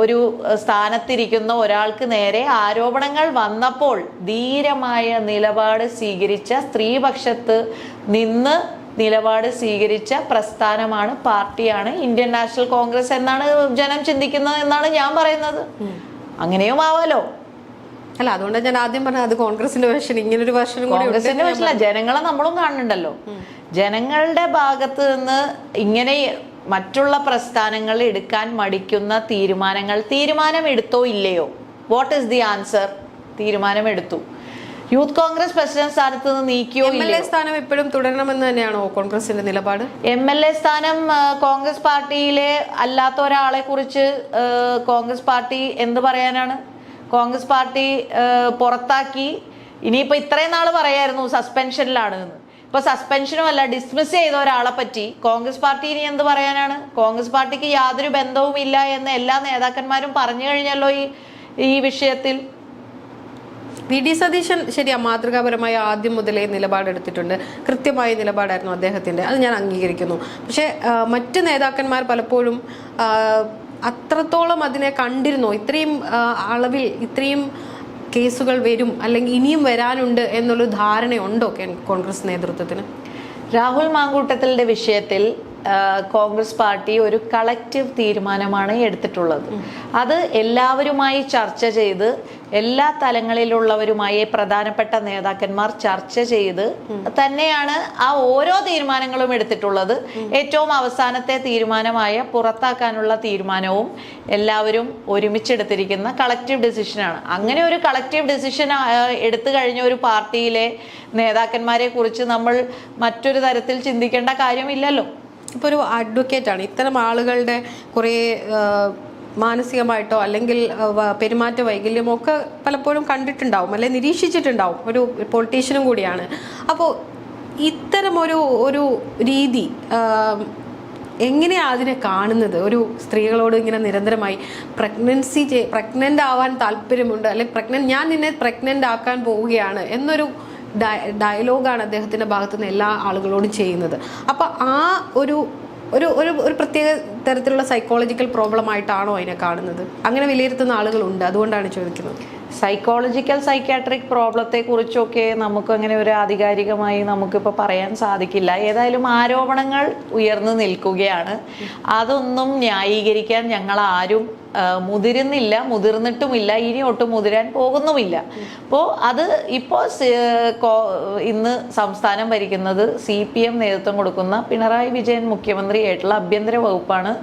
ഒരു സ്ഥാനത്തിരിക്കുന്ന ഒരാൾക്ക് നേരെ ആരോപണങ്ങൾ വന്നപ്പോൾ ധീരമായ നിലപാട് സ്വീകരിച്ച, സ്ത്രീപക്ഷത്ത് നിന്ന് നിലപാട് സ്വീകരിച്ച പ്രസ്ഥാനമാണ്, പാർട്ടിയാണ് ഇന്ത്യൻ നാഷണൽ കോൺഗ്രസ് എന്നാണ് ജനം ചിന്തിക്കുന്നത് എന്നാണ് ഞാൻ പറയുന്നത്. അങ്ങനെയും ആവാലോ. അല്ല, അതുകൊണ്ടാണ് ഞാൻ ആദ്യം പറഞ്ഞത് അത് കോൺഗ്രസിന്റെ വേർഷൻ, ഇങ്ങനൊരു വേർഷൻ കോൺഗ്രസിന്റെ വേർഷനല്ല, ജനങ്ങളെ നമ്മളും കാണുന്നുണ്ടല്ലോ. ജനങ്ങളുടെ ഭാഗത്ത് നിന്ന് ഇങ്ങനെ മറ്റുള്ള പ്രസ്ഥാനങ്ങൾ എടുക്കാൻ മടിക്കുന്ന തീരുമാനം എടുത്തോ ഇല്ലയോ? What is the answer? തീരുമാനം എടുത്തു. യൂത്ത് കോൺഗ്രസ് പ്രസിഡന്റ് സ്ഥാനത്ത് നിന്ന് നീക്കിയോ? MLA സ്ഥാനം ഇപ്പോഴും തുടരണമെന്ന് തന്നെയാണോ കോൺഗ്രസിന്റെ നിലപാട്? MLA സ്ഥാനം കോൺഗ്രസ് പാർട്ടിയിലെ അല്ലാത്ത ഒരാളെ കുറിച്ച് കോൺഗ്രസ് പാർട്ടി എന്ത് പറയാനാണ്? കോൺഗ്രസ് പാർട്ടി പുറത്താക്കി. ഇനിയിപ്പോ ഇത്രയും നാള് പറയായിരുന്നു സസ്പെൻഷനിലാണ് എന്ന്. ഇപ്പൊ സസ്പെൻഷനും അല്ല, ഡിസ്മിസ് ചെയ്ത ഒരാളെ പറ്റി കോൺഗ്രസ് പാർട്ടി ഇനി എന്ത് പറയാനാണ്? കോൺഗ്രസ് പാർട്ടിക്ക് യാതൊരു ബന്ധവും ഇല്ല എന്ന് എല്ലാ നേതാക്കന്മാരും പറഞ്ഞു കഴിഞ്ഞല്ലോ ഈ വിഷയത്തിൽ. VD സതീശൻ ശരിയാ, മാതൃകാപരമായ ആദ്യം മുതലേ നിലപാടെടുത്തിട്ടുണ്ട്. കൃത്യമായ നിലപാടായിരുന്നു അദ്ദേഹത്തിന്റെ, അത് ഞാൻ അംഗീകരിക്കുന്നു. പക്ഷെ മറ്റ് നേതാക്കന്മാർ പലപ്പോഴും അത്രത്തോളം അതിനെ കണ്ടിരുന്നോ? ഇത്രയും അളവിൽ ഇത്രയും കേസുകൾ വരും അല്ലെങ്കിൽ ഇനിയും വരാനുണ്ട് എന്നുള്ള ധാരണയുണ്ടോ കോൺഗ്രസ് നേതൃത്വത്തിന്? രാഹുൽ മാങ്കൂട്ടത്തിലിന്റെ വിഷയത്തിൽ കോൺഗ്രസ് പാർട്ടി ഒരു കളക്റ്റീവ് തീരുമാനമാണ് എടുത്തിട്ടുള്ളത്. അത് എല്ലാവരുമായി ചർച്ച ചെയ്ത്, എല്ലാ തലങ്ങളിലുള്ളവരുമായി പ്രധാനപ്പെട്ട നേതാക്കന്മാർ ചർച്ച ചെയ്ത് തന്നെയാണ് ആ ഓരോ തീരുമാനങ്ങളും എടുത്തിട്ടുള്ളത്. ഏറ്റവും അവസാനത്തെ തീരുമാനമായ പുറത്താക്കാനുള്ള തീരുമാനവും എല്ലാവരും ഒരുമിച്ചെടുത്തിരിക്കുന്ന കളക്റ്റീവ് ഡിസിഷനാണ്. അങ്ങനെ ഒരു കളക്റ്റീവ് ഡിസിഷൻ എടുത്തു കഴിഞ്ഞ ഒരു പാർട്ടിയിലെ നേതാക്കന്മാരെ കുറിച്ച് നമ്മൾ മറ്റൊരു തരത്തിൽ ചിന്തിക്കേണ്ട കാര്യമില്ലല്ലോ. ഇപ്പോൾ ഒരു അഡ്വക്കേറ്റാണ്, ഇത്തരം ആളുകളുടെ കുറേ മാനസികമായിട്ടോ അല്ലെങ്കിൽ പെരുമാറ്റ വൈകല്യമോ ഒക്കെ പലപ്പോഴും കണ്ടിട്ടുണ്ടാവും, അല്ലെ നിരീക്ഷിച്ചിട്ടുണ്ടാവും. ഒരു പൊളിറ്റീഷ്യനും കൂടിയാണ്. അപ്പോൾ ഇത്തരം ഒരു രീതി എങ്ങനെയാണ് അതിനെ കാണുന്നത്? ഒരു സ്ത്രീകളോട് ഇങ്ങനെ നിരന്തരമായി പ്രഗ്നൻ്റ് ആവാൻ താല്പര്യമുണ്ട്, അല്ലെങ്കിൽ ഞാൻ നിന്നെ പ്രഗ്നൻ്റ് ആക്കാൻ പോവുകയാണ് എന്നൊരു ഡയലോഗാണ് അദ്ദേഹത്തിന്റെ ഭാഗത്തുനിന്ന് എല്ലാ ആളുകളോടും ചെയ്യുന്നത്. അപ്പൊ ആ ഒരു പ്രത്യേക തരത്തിലുള്ള സൈക്കോളജിക്കൽ പ്രോബ്ലം ആയിട്ടാണോ അതിനെ കാണുന്നത്? അങ്ങനെ വിലയിരുത്തുന്ന ആളുകളുണ്ട്, അതുകൊണ്ടാണ് ചോദിക്കുന്നത്. സൈക്കോളജിക്കൽ സൈക്യാട്രിക് പ്രോബ്ലത്തെ കുറിച്ചൊക്കെ നമുക്കങ്ങനെ ഒരു ആധികാരികമായി നമുക്കിപ്പോൾ പറയാൻ സാധിക്കില്ല. ഏതായാലും ആരോപണങ്ങൾ ഉയർന്നു നിൽക്കുകയാണ്. അതൊന്നും ന്യായീകരിക്കാൻ ഞങ്ങൾ ആരും മുതിരുന്നില്ല, മുതിർന്നിട്ടുമില്ല, ഇനി ഒട്ടും മുതിരാൻ പോകുന്നുമില്ല. അപ്പോൾ അത് ഇപ്പോൾ ഇന്ന് സംസ്ഥാനം ഭരിക്കുന്നത് CPM നേതൃത്വം കൊടുക്കുന്ന പിണറായി വിജയൻ മുഖ്യമന്ത്രിയായിട്ടുള്ള ആഭ്യന്തര വകുപ്പാണ്,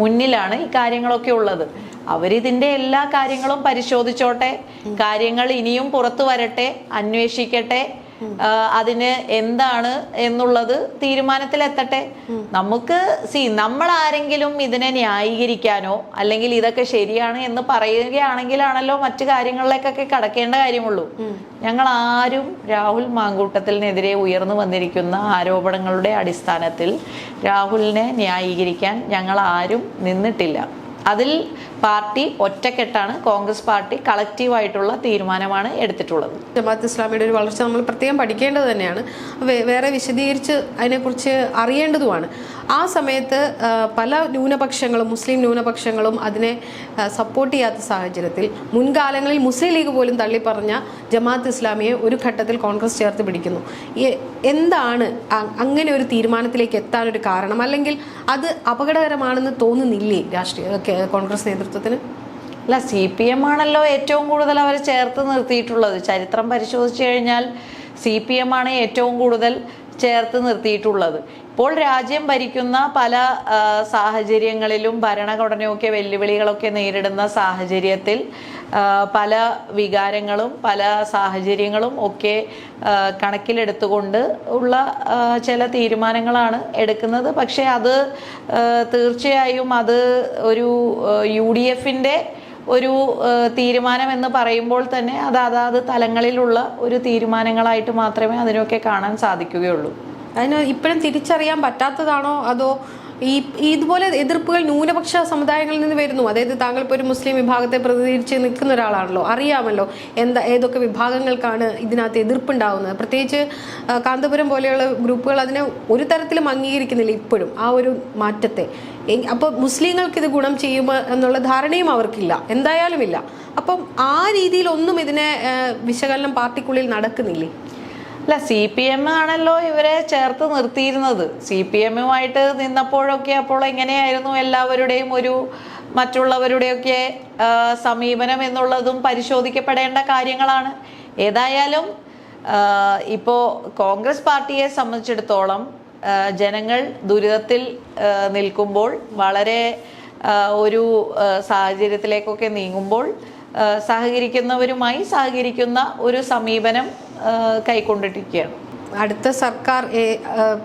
മുന്നിലാണ് ഈ കാര്യങ്ങളൊക്കെ ഉള്ളത്. അവരിതിൻ്റെ എല്ലാ കാര്യങ്ങളും പരിശോധിച്ചോട്ടെ, കാര്യങ്ങൾ ഇനിയും പുറത്തു വരട്ടെ, അന്വേഷിക്കട്ടെ, അതിന് എന്താണ് എന്നുള്ളത് തീരുമാനത്തിലെത്തട്ടെ. നമുക്ക് നമ്മൾ ആരെങ്കിലും ഇതിനെ ന്യായീകരിക്കാനോ അല്ലെങ്കിൽ ഇതൊക്കെ ശരിയാണ് എന്ന് പറയുകയാണെങ്കിലാണല്ലോ മറ്റു കാര്യങ്ങളിലേക്കൊക്കെ കടക്കേണ്ട കാര്യമുള്ളൂ. ഞങ്ങൾ ആരും രാഹുൽ മാങ്കൂട്ടത്തിനെതിരെ ഉയർന്നു വന്നിരിക്കുന്ന ആരോപണങ്ങളുടെ അടിസ്ഥാനത്തിൽ രാഹുലിനെ ന്യായീകരിക്കാൻ ഞങ്ങൾ ആരും നിന്നിട്ടില്ല. അതിൽ പാർട്ടി ഒറ്റക്കെട്ടാണ്, കോൺഗ്രസ് പാർട്ടി കളക്റ്റീവായിട്ടുള്ള തീരുമാനമാണ് എടുത്തിട്ടുള്ളത്. ജമാഅത്ത് ഇസ്ലാമിയുടെ ഒരു വളർച്ച നമ്മൾ പ്രത്യേകം പഠിക്കേണ്ടത് തന്നെയാണ്, വേറെ വിശദീകരിച്ച് അതിനെക്കുറിച്ച് അറിയേണ്ടതുമാണ്. ആ സമയത്ത് പല ന്യൂനപക്ഷങ്ങളും, മുസ്ലിം ന്യൂനപക്ഷങ്ങളും അതിനെ സപ്പോർട്ട് ചെയ്യാത്ത സാഹചര്യത്തിൽ മുൻകാലങ്ങളിൽ മുസ്ലിം ലീഗ് പോലും തള്ളിപ്പറഞ്ഞ ജമാഅത്ത് ഇസ്ലാമിയെ ഒരു ഘട്ടത്തിൽ കോൺഗ്രസ് ചേർത്ത് പിടിക്കുന്നു. എന്താണ് അങ്ങനെ ഒരു തീരുമാനത്തിലേക്ക് എത്താനൊരു കാരണം? അല്ലെങ്കിൽ അത് അപകടകരമാണെന്ന് തോന്നുന്നില്ലേ കോൺഗ്രസ് നേതൃത്വത്തിന്? അല്ല, CPM ആണല്ലോ ഏറ്റവും കൂടുതൽ അവരെ ചേർത്ത് നിർത്തിയിട്ടുള്ളത്. ചരിത്രം പരിശോധിച്ചു കഴിഞ്ഞാൽ CPM ആണ് ഏറ്റവും കൂടുതൽ ചേർത്ത് നിർത്തിയിട്ടുള്ളത്. ഇപ്പോൾ രാജ്യം ഭരിക്കുന്ന പല സാഹചര്യങ്ങളിലും ഭരണഘടനയൊക്കെ വെല്ലുവിളികളൊക്കെ നേരിടുന്ന സാഹചര്യത്തിൽ പല വികാരങ്ങളും പല സാഹചര്യങ്ങളും ഒക്കെ കണക്കിലെടുത്തുകൊണ്ട് ഉള്ള ചില തീരുമാനങ്ങളാണ് എടുക്കുന്നത്. പക്ഷേ അത് തീർച്ചയായും അത് ഒരു UDFന്റെ ഒരു തീരുമാനം എന്ന് പറയുമ്പോൾ തന്നെ അത് അതാത് തലങ്ങളിലുള്ള ഒരു തീരുമാനങ്ങളായിട്ട് മാത്രമേ അതിനൊക്കെ കാണാൻ സാധിക്കുകയുള്ളൂ. അതിന് ഇപ്പോഴും തിരിച്ചറിയാൻ പറ്റാത്തതാണോ അതോ ഇതുപോലെ എതിർപ്പുകൾ ന്യൂനപക്ഷ സമുദായങ്ങളിൽ നിന്ന് വരുന്നു. അതായത് താങ്കൾ ഇപ്പോൾ ഒരു മുസ്ലിം വിഭാഗത്തെ പ്രതിനിധീകരിച്ച് നിൽക്കുന്ന ഒരാളാണല്ലോ, അറിയാമല്ലോ ഏതൊക്കെ വിഭാഗങ്ങൾക്കാണ് ഇതിനകത്ത് എതിർപ്പുണ്ടാവുന്നത്. പ്രത്യേകിച്ച് കാന്തപുരം പോലെയുള്ള ഗ്രൂപ്പുകൾ അതിനെ ഒരു തരത്തിലും അംഗീകരിക്കുന്നില്ല ഇപ്പോഴും ആ ഒരു മാറ്റത്തെ. അപ്പോൾ മുസ്ലിങ്ങൾക്ക് ഇത് ഗുണം ചെയ്യുമോ എന്നുള്ള ധാരണയും അവർക്കില്ല, എന്തായാലും ഇല്ല. അപ്പം ആ രീതിയിലൊന്നും ഇതിനെ വിശകലനം പാർട്ടിക്കുള്ളിൽ നടക്കുന്നില്ലേ? അല്ല, CPM ആണല്ലോ ഇവരെ ചേർത്ത് നിർത്തിയിരുന്നത്. CPM-ഉമായിട്ട് നിന്നപ്പോഴൊക്കെ അപ്പോൾ എങ്ങനെയായിരുന്നു എല്ലാവരുടെയും ഒരു മറ്റുള്ളവരുടെയൊക്കെ സമീപനം എന്നുള്ളതും പരിശോധിക്കപ്പെടേണ്ട കാര്യങ്ങളാണ്. ഏതായാലും ഇപ്പോൾ കോൺഗ്രസ് പാർട്ടിയെ സംബന്ധിച്ചിടത്തോളം ജനങ്ങൾ ദുരിതത്തിൽ നിൽക്കുമ്പോൾ, വളരെ ഒരു സാഹചര്യത്തിലേക്കൊക്കെ നീങ്ങുമ്പോൾ സഹകരിക്കുന്നവരുമായി സഹകരിക്കുന്ന ഒരു സമീപനം കൈക്കൊണ്ടിരിക്കുകയാണ്. അടുത്ത സർക്കാർ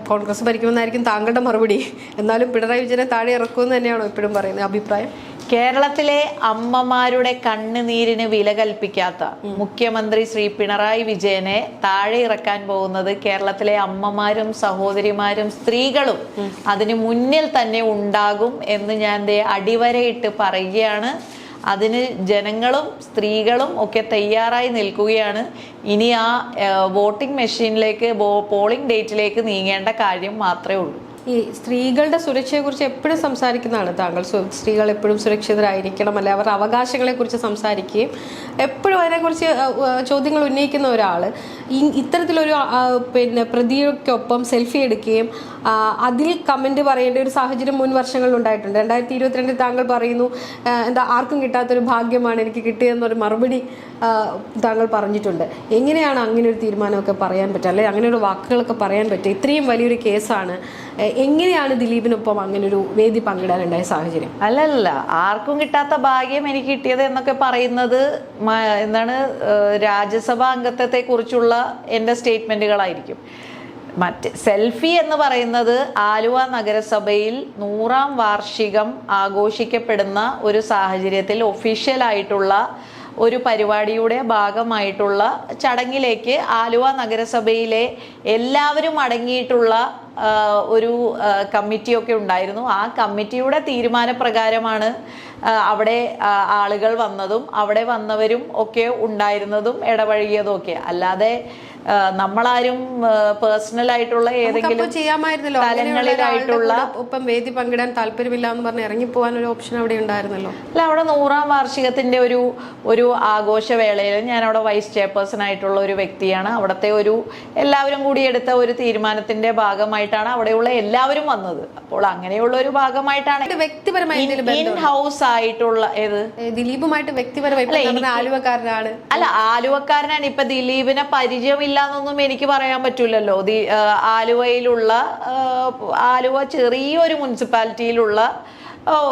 കോൺഗ്രസ് ഭരിക്കുമെന്നായിരിക്കും താങ്കളുടെ മറുപടി. എന്നാലും പിണറായി വിജയനെ താഴെ ഇറക്കുമെന്ന് തന്നെയാണോ ഇപ്പോഴും പറയുന്നത് അഭിപ്രായം? കേരളത്തിലെ അമ്മമാരുടെ കണ്ണുനീരിന് വില കൽപ്പിക്കാത്ത മുഖ്യമന്ത്രി ശ്രീ പിണറായി വിജയനെ താഴെ ഇറക്കാൻ പോകുന്നത് കേരളത്തിലെ അമ്മമാരും സഹോദരിമാരും സ്ത്രീകളും അതിന് മുന്നിൽ തന്നെ ഉണ്ടാകും എന്ന് ഞാൻ അടിവരയിട്ട് പറയുകയാണ്. അതിന് ജനങ്ങളും സ്ത്രീകളും ഒക്കെ തയ്യാറായി നിൽക്കുകയാണ്. ഇനി ആ വോട്ടിംഗ് മെഷീനിലേക്ക് പോളിംഗ് ഡേറ്റിലേക്ക് നീങ്ങേണ്ട കാര്യം മാത്രമേ ഉള്ളൂ. ഈ സ്ത്രീകളുടെ സുരക്ഷയെക്കുറിച്ച് എപ്പോഴും സംസാരിക്കുന്നതാണ് താങ്കൾ. സ്ത്രീകൾ എപ്പോഴും സുരക്ഷിതരായിരിക്കണം, അല്ലെ അവരുടെ അവകാശങ്ങളെക്കുറിച്ച് സംസാരിക്കുകയും എപ്പോഴും അതിനെക്കുറിച്ച് ചോദ്യങ്ങൾ ഉന്നയിക്കുന്ന ഒരാൾ ഇത്തരത്തിലൊരു പ്രതിയൊക്കൊപ്പം സെൽഫി എടുക്കുകയും അതിൽ കമൻറ്റ് പറയേണ്ട ഒരു സാഹചര്യം മുൻ വർഷങ്ങളിൽ ഉണ്ടായിട്ടുണ്ട്. 2022 താങ്കൾ പറയുന്നു ആർക്കും കിട്ടാത്തൊരു ഭാഗ്യമാണ് എനിക്ക് കിട്ടിയതെന്നൊരു മറുപടി താങ്കൾ പറഞ്ഞിട്ടുണ്ട്. എങ്ങനെയാണ് അങ്ങനെ ഒരു തീരുമാനമൊക്കെ പറയാൻ പറ്റുക, അല്ലെങ്കിൽ അങ്ങനെ ഒരു വാക്കുകളൊക്കെ പറയാൻ പറ്റുക? ഇത്രയും വലിയൊരു കേസാണ്. എങ്ങനെയാണ് ദിലീപിനൊപ്പം അങ്ങനെ ഒരു വേദി പങ്കിടാനുണ്ടായ സാഹചര്യം? അല്ലല്ല, ആർക്കും കിട്ടാത്ത ഭാഗ്യം എനിക്ക് കിട്ടിയത് എന്നൊക്കെ പറയുന്നത് രാജ്യസഭാ അംഗത്വത്തെ കുറിച്ചുള്ള എൻ്റെ സ്റ്റേറ്റ്മെന്റുകളായിരിക്കും. സെൽഫി എന്ന് പറയുന്നത് ആലുവ നഗരസഭയിൽ 100ാം വാർഷികം ആഘോഷിക്കപ്പെടുന്ന ഒരു സാഹചര്യത്തിൽ ഒഫീഷ്യലായിട്ടുള്ള ഒരു പരിപാടിയുടെ ഭാഗമായിട്ടുള്ള ചടങ്ങിലേക്ക് ആലുവ നഗരസഭയിലെ എല്ലാവരും അടങ്ങിയിട്ടുള്ള ഒരു കമ്മിറ്റിയൊക്കെ ഉണ്ടായിരുന്നു. ആ കമ്മിറ്റിയുടെ തീരുമാനപ്രകാരമാണ് അവിടെ ആളുകൾ വന്നതും അവിടെ വന്നവരും ഒക്കെ ഉണ്ടായിരുന്നതും ഇടപഴകിയതും ഒക്കെ. അല്ലാതെ നമ്മളാരും പേഴ്സണൽ ആയിട്ടുള്ള ഏതെങ്കിലും തലങ്ങളിലായിട്ടുള്ള ഒപ്പം വേദി പങ്കിടാൻ താല്പര്യമില്ല എന്ന് പറഞ്ഞ് ഇറങ്ങിപ്പോവാൻ ഒരു ഓപ്ഷൻ അവിടെ ഉണ്ടായിരുന്നല്ലോ. അല്ല, അവിടെ 100ാം വാർഷികത്തിന്റെ ഒരു ആഘോഷവേളയിൽ ഞാൻ അവിടെ വൈസ് ചെയർപേഴ്സൺ ആയിട്ടുള്ള ഒരു വ്യക്തിയാണ്. അവിടുത്തെ എല്ലാവരും കൂടി എടുത്ത ഒരു തീരുമാനത്തിന്റെ ഭാഗമായിട്ടാണ് അവിടെയുള്ള എല്ലാവരും വന്നത്. അപ്പോൾ അങ്ങനെയുള്ള ഒരു ഭാഗമായിട്ടാണ് വ്യക്തിപരമായി ഇൻ ഹൗസ് ആയിട്ടുള്ള ദിലീപുമായിട്ട് വ്യക്തിപരമായി ആലുവക്കാരനാണ്. അല്ല, ആലുവക്കാരനാണ്. ഇപ്പൊ ദിലീപിനെ പരിചയമില്ലാന്നൊന്നും എനിക്ക് പറയാൻ പറ്റൂലല്ലോ. ആലുവ ചെറിയൊരു മുനിസിപ്പാലിറ്റിയിലുള്ള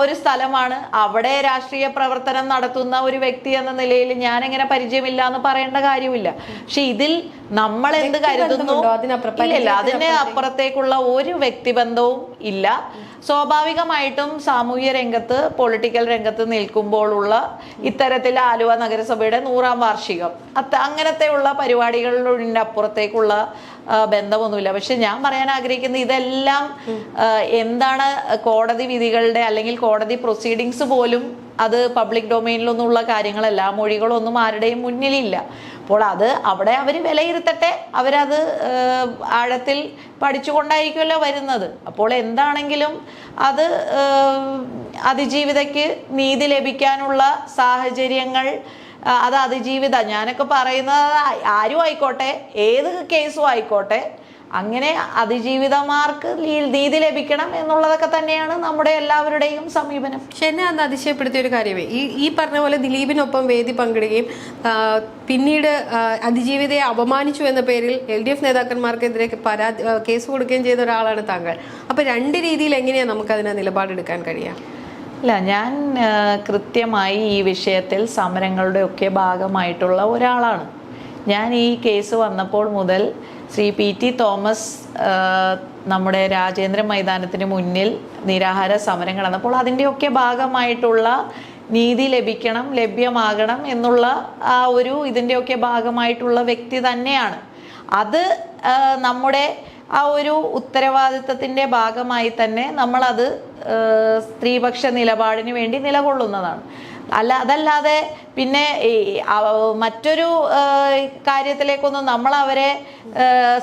ഒരു സ്ഥലമാണ്. അവിടെ രാഷ്ട്രീയ പ്രവർത്തനം നടത്തുന്ന ഒരു വ്യക്തി എന്ന നിലയിൽ ഞാൻ എങ്ങനെ പരിചയമില്ല എന്ന് പറയേണ്ട കാര്യമില്ല. പക്ഷെ ഇതിൽ നമ്മൾ എന്ത് കരുതുന്നു, ഇല്ല, അതിന് അപ്പുറത്തേക്കുള്ള ഒരു വ്യക്തിബന്ധവും ഇല്ല. സ്വാഭാവികമായിട്ടും സാമൂഹ്യ രംഗത്ത്, പൊളിറ്റിക്കൽ രംഗത്ത് നിൽക്കുമ്പോഴുള്ള ഇത്തരത്തിൽ ആലുവ നഗരസഭയുടെ 100ാം വാർഷികം അങ്ങനത്തെ ഉള്ള പരിപാടികളുടെ അപ്പുറത്തേക്കുള്ള ബന്ധമൊന്നുമില്ല. പക്ഷെ ഞാൻ പറയാൻ ആഗ്രഹിക്കുന്നത് ഇതെല്ലാം എന്താണ് കോടതി വിധികളുടെ അല്ലെങ്കിൽ കോടതി പ്രൊസീഡിങ്സ് പോലും അത് പബ്ലിക് ഡൊമൈനിലൊന്നുമുള്ള കാര്യങ്ങളല്ല. മൊഴികളൊന്നും ആരുടെയും മുന്നിലില്ല. അപ്പോൾ അവിടെ അവർ വിലയിരുത്തട്ടെ. അവരത് ആഴത്തിൽ പഠിച്ചുകൊണ്ടായിരിക്കുമല്ലോ വരുന്നത്. അപ്പോൾ എന്താണെങ്കിലും അത് അതിജീവിതയ്ക്ക് നീതി ലഭിക്കാനുള്ള സാഹചര്യങ്ങൾ, അത് അതിജീവിത, ഞാനൊക്കെ പറയുന്നത് ആരും ആയിക്കോട്ടെ, ഏത് കേസും ആയിക്കോട്ടെ, അങ്ങനെ അതിജീവിതമാർക്ക് നീതി ലഭിക്കണം എന്നുള്ളതൊക്കെ തന്നെയാണ് നമ്മുടെ എല്ലാവരുടെയും സമീപനം. പക്ഷെ എന്നെ അന്ന് അതിശയപ്പെടുത്തിയ ഒരു കാര്യമേ, ഈ പറഞ്ഞ പോലെ ദിലീപിനൊപ്പം വേദി പങ്കിടുകയും പിന്നീട് അതിജീവിതയെ അപമാനിച്ചു എന്ന പേരിൽ LDF നേതാക്കന്മാർക്കെതിരെ കേസ് കൊടുക്കുകയും ചെയ്ത ഒരാളാണ് താങ്കൾ. അപ്പൊ രണ്ട് രീതിയിൽ എങ്ങനെയാണ് നമുക്ക് അതിനെ നിലപാടെടുക്കാൻ കഴിയുക? ഇല്ല, ഞാൻ കൃത്യമായി ഈ വിഷയത്തിൽ സമരങ്ങളുടെ ഒക്കെ ഭാഗമായിട്ടുള്ള ഒരാളാണ്. ഞാൻ ഈ കേസ് വന്നപ്പോൾ മുതൽ ശ്രീ PT തോമസ് നമ്മുടെ രാജേന്ദ്ര മൈതാനത്തിന് മുന്നിൽ നിരാഹാര സമരം നടന്നപ്പോൾ അതിൻ്റെയൊക്കെ ഭാഗമായിട്ടുള്ള നീതി ലഭ്യമാകണം എന്നുള്ള ഇതിൻ്റെയൊക്കെ ഭാഗമായിട്ടുള്ള വ്യക്തി തന്നെയാണ്. അത് നമ്മുടെ ആ ഒരു ഉത്തരവാദിത്തത്തിൻ്റെ ഭാഗമായി തന്നെ നമ്മളത് സ്ത്രീപക്ഷ നിലപാടിന് വേണ്ടി നിലകൊള്ളുന്നതാണ്. അതല്ലാതെ പിന്നെ മറ്റൊരു കാര്യത്തിലേക്കൊന്നും നമ്മൾ അവരെ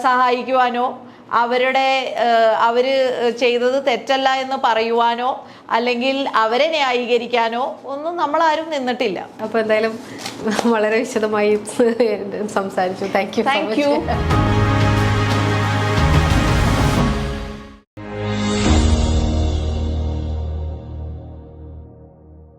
സഹായിക്കുവാനോ അവര് ചെയ്തത് തെറ്റല്ല എന്ന് പറയുവാനോ അല്ലെങ്കിൽ അവരെ ന്യായീകരിക്കാനോ ഒന്നും നമ്മളാരും നിന്നിട്ടില്ല. അപ്പോൾ എന്തായാലും വളരെ വിശദമായി സംസാരിച്ചു. Thank you.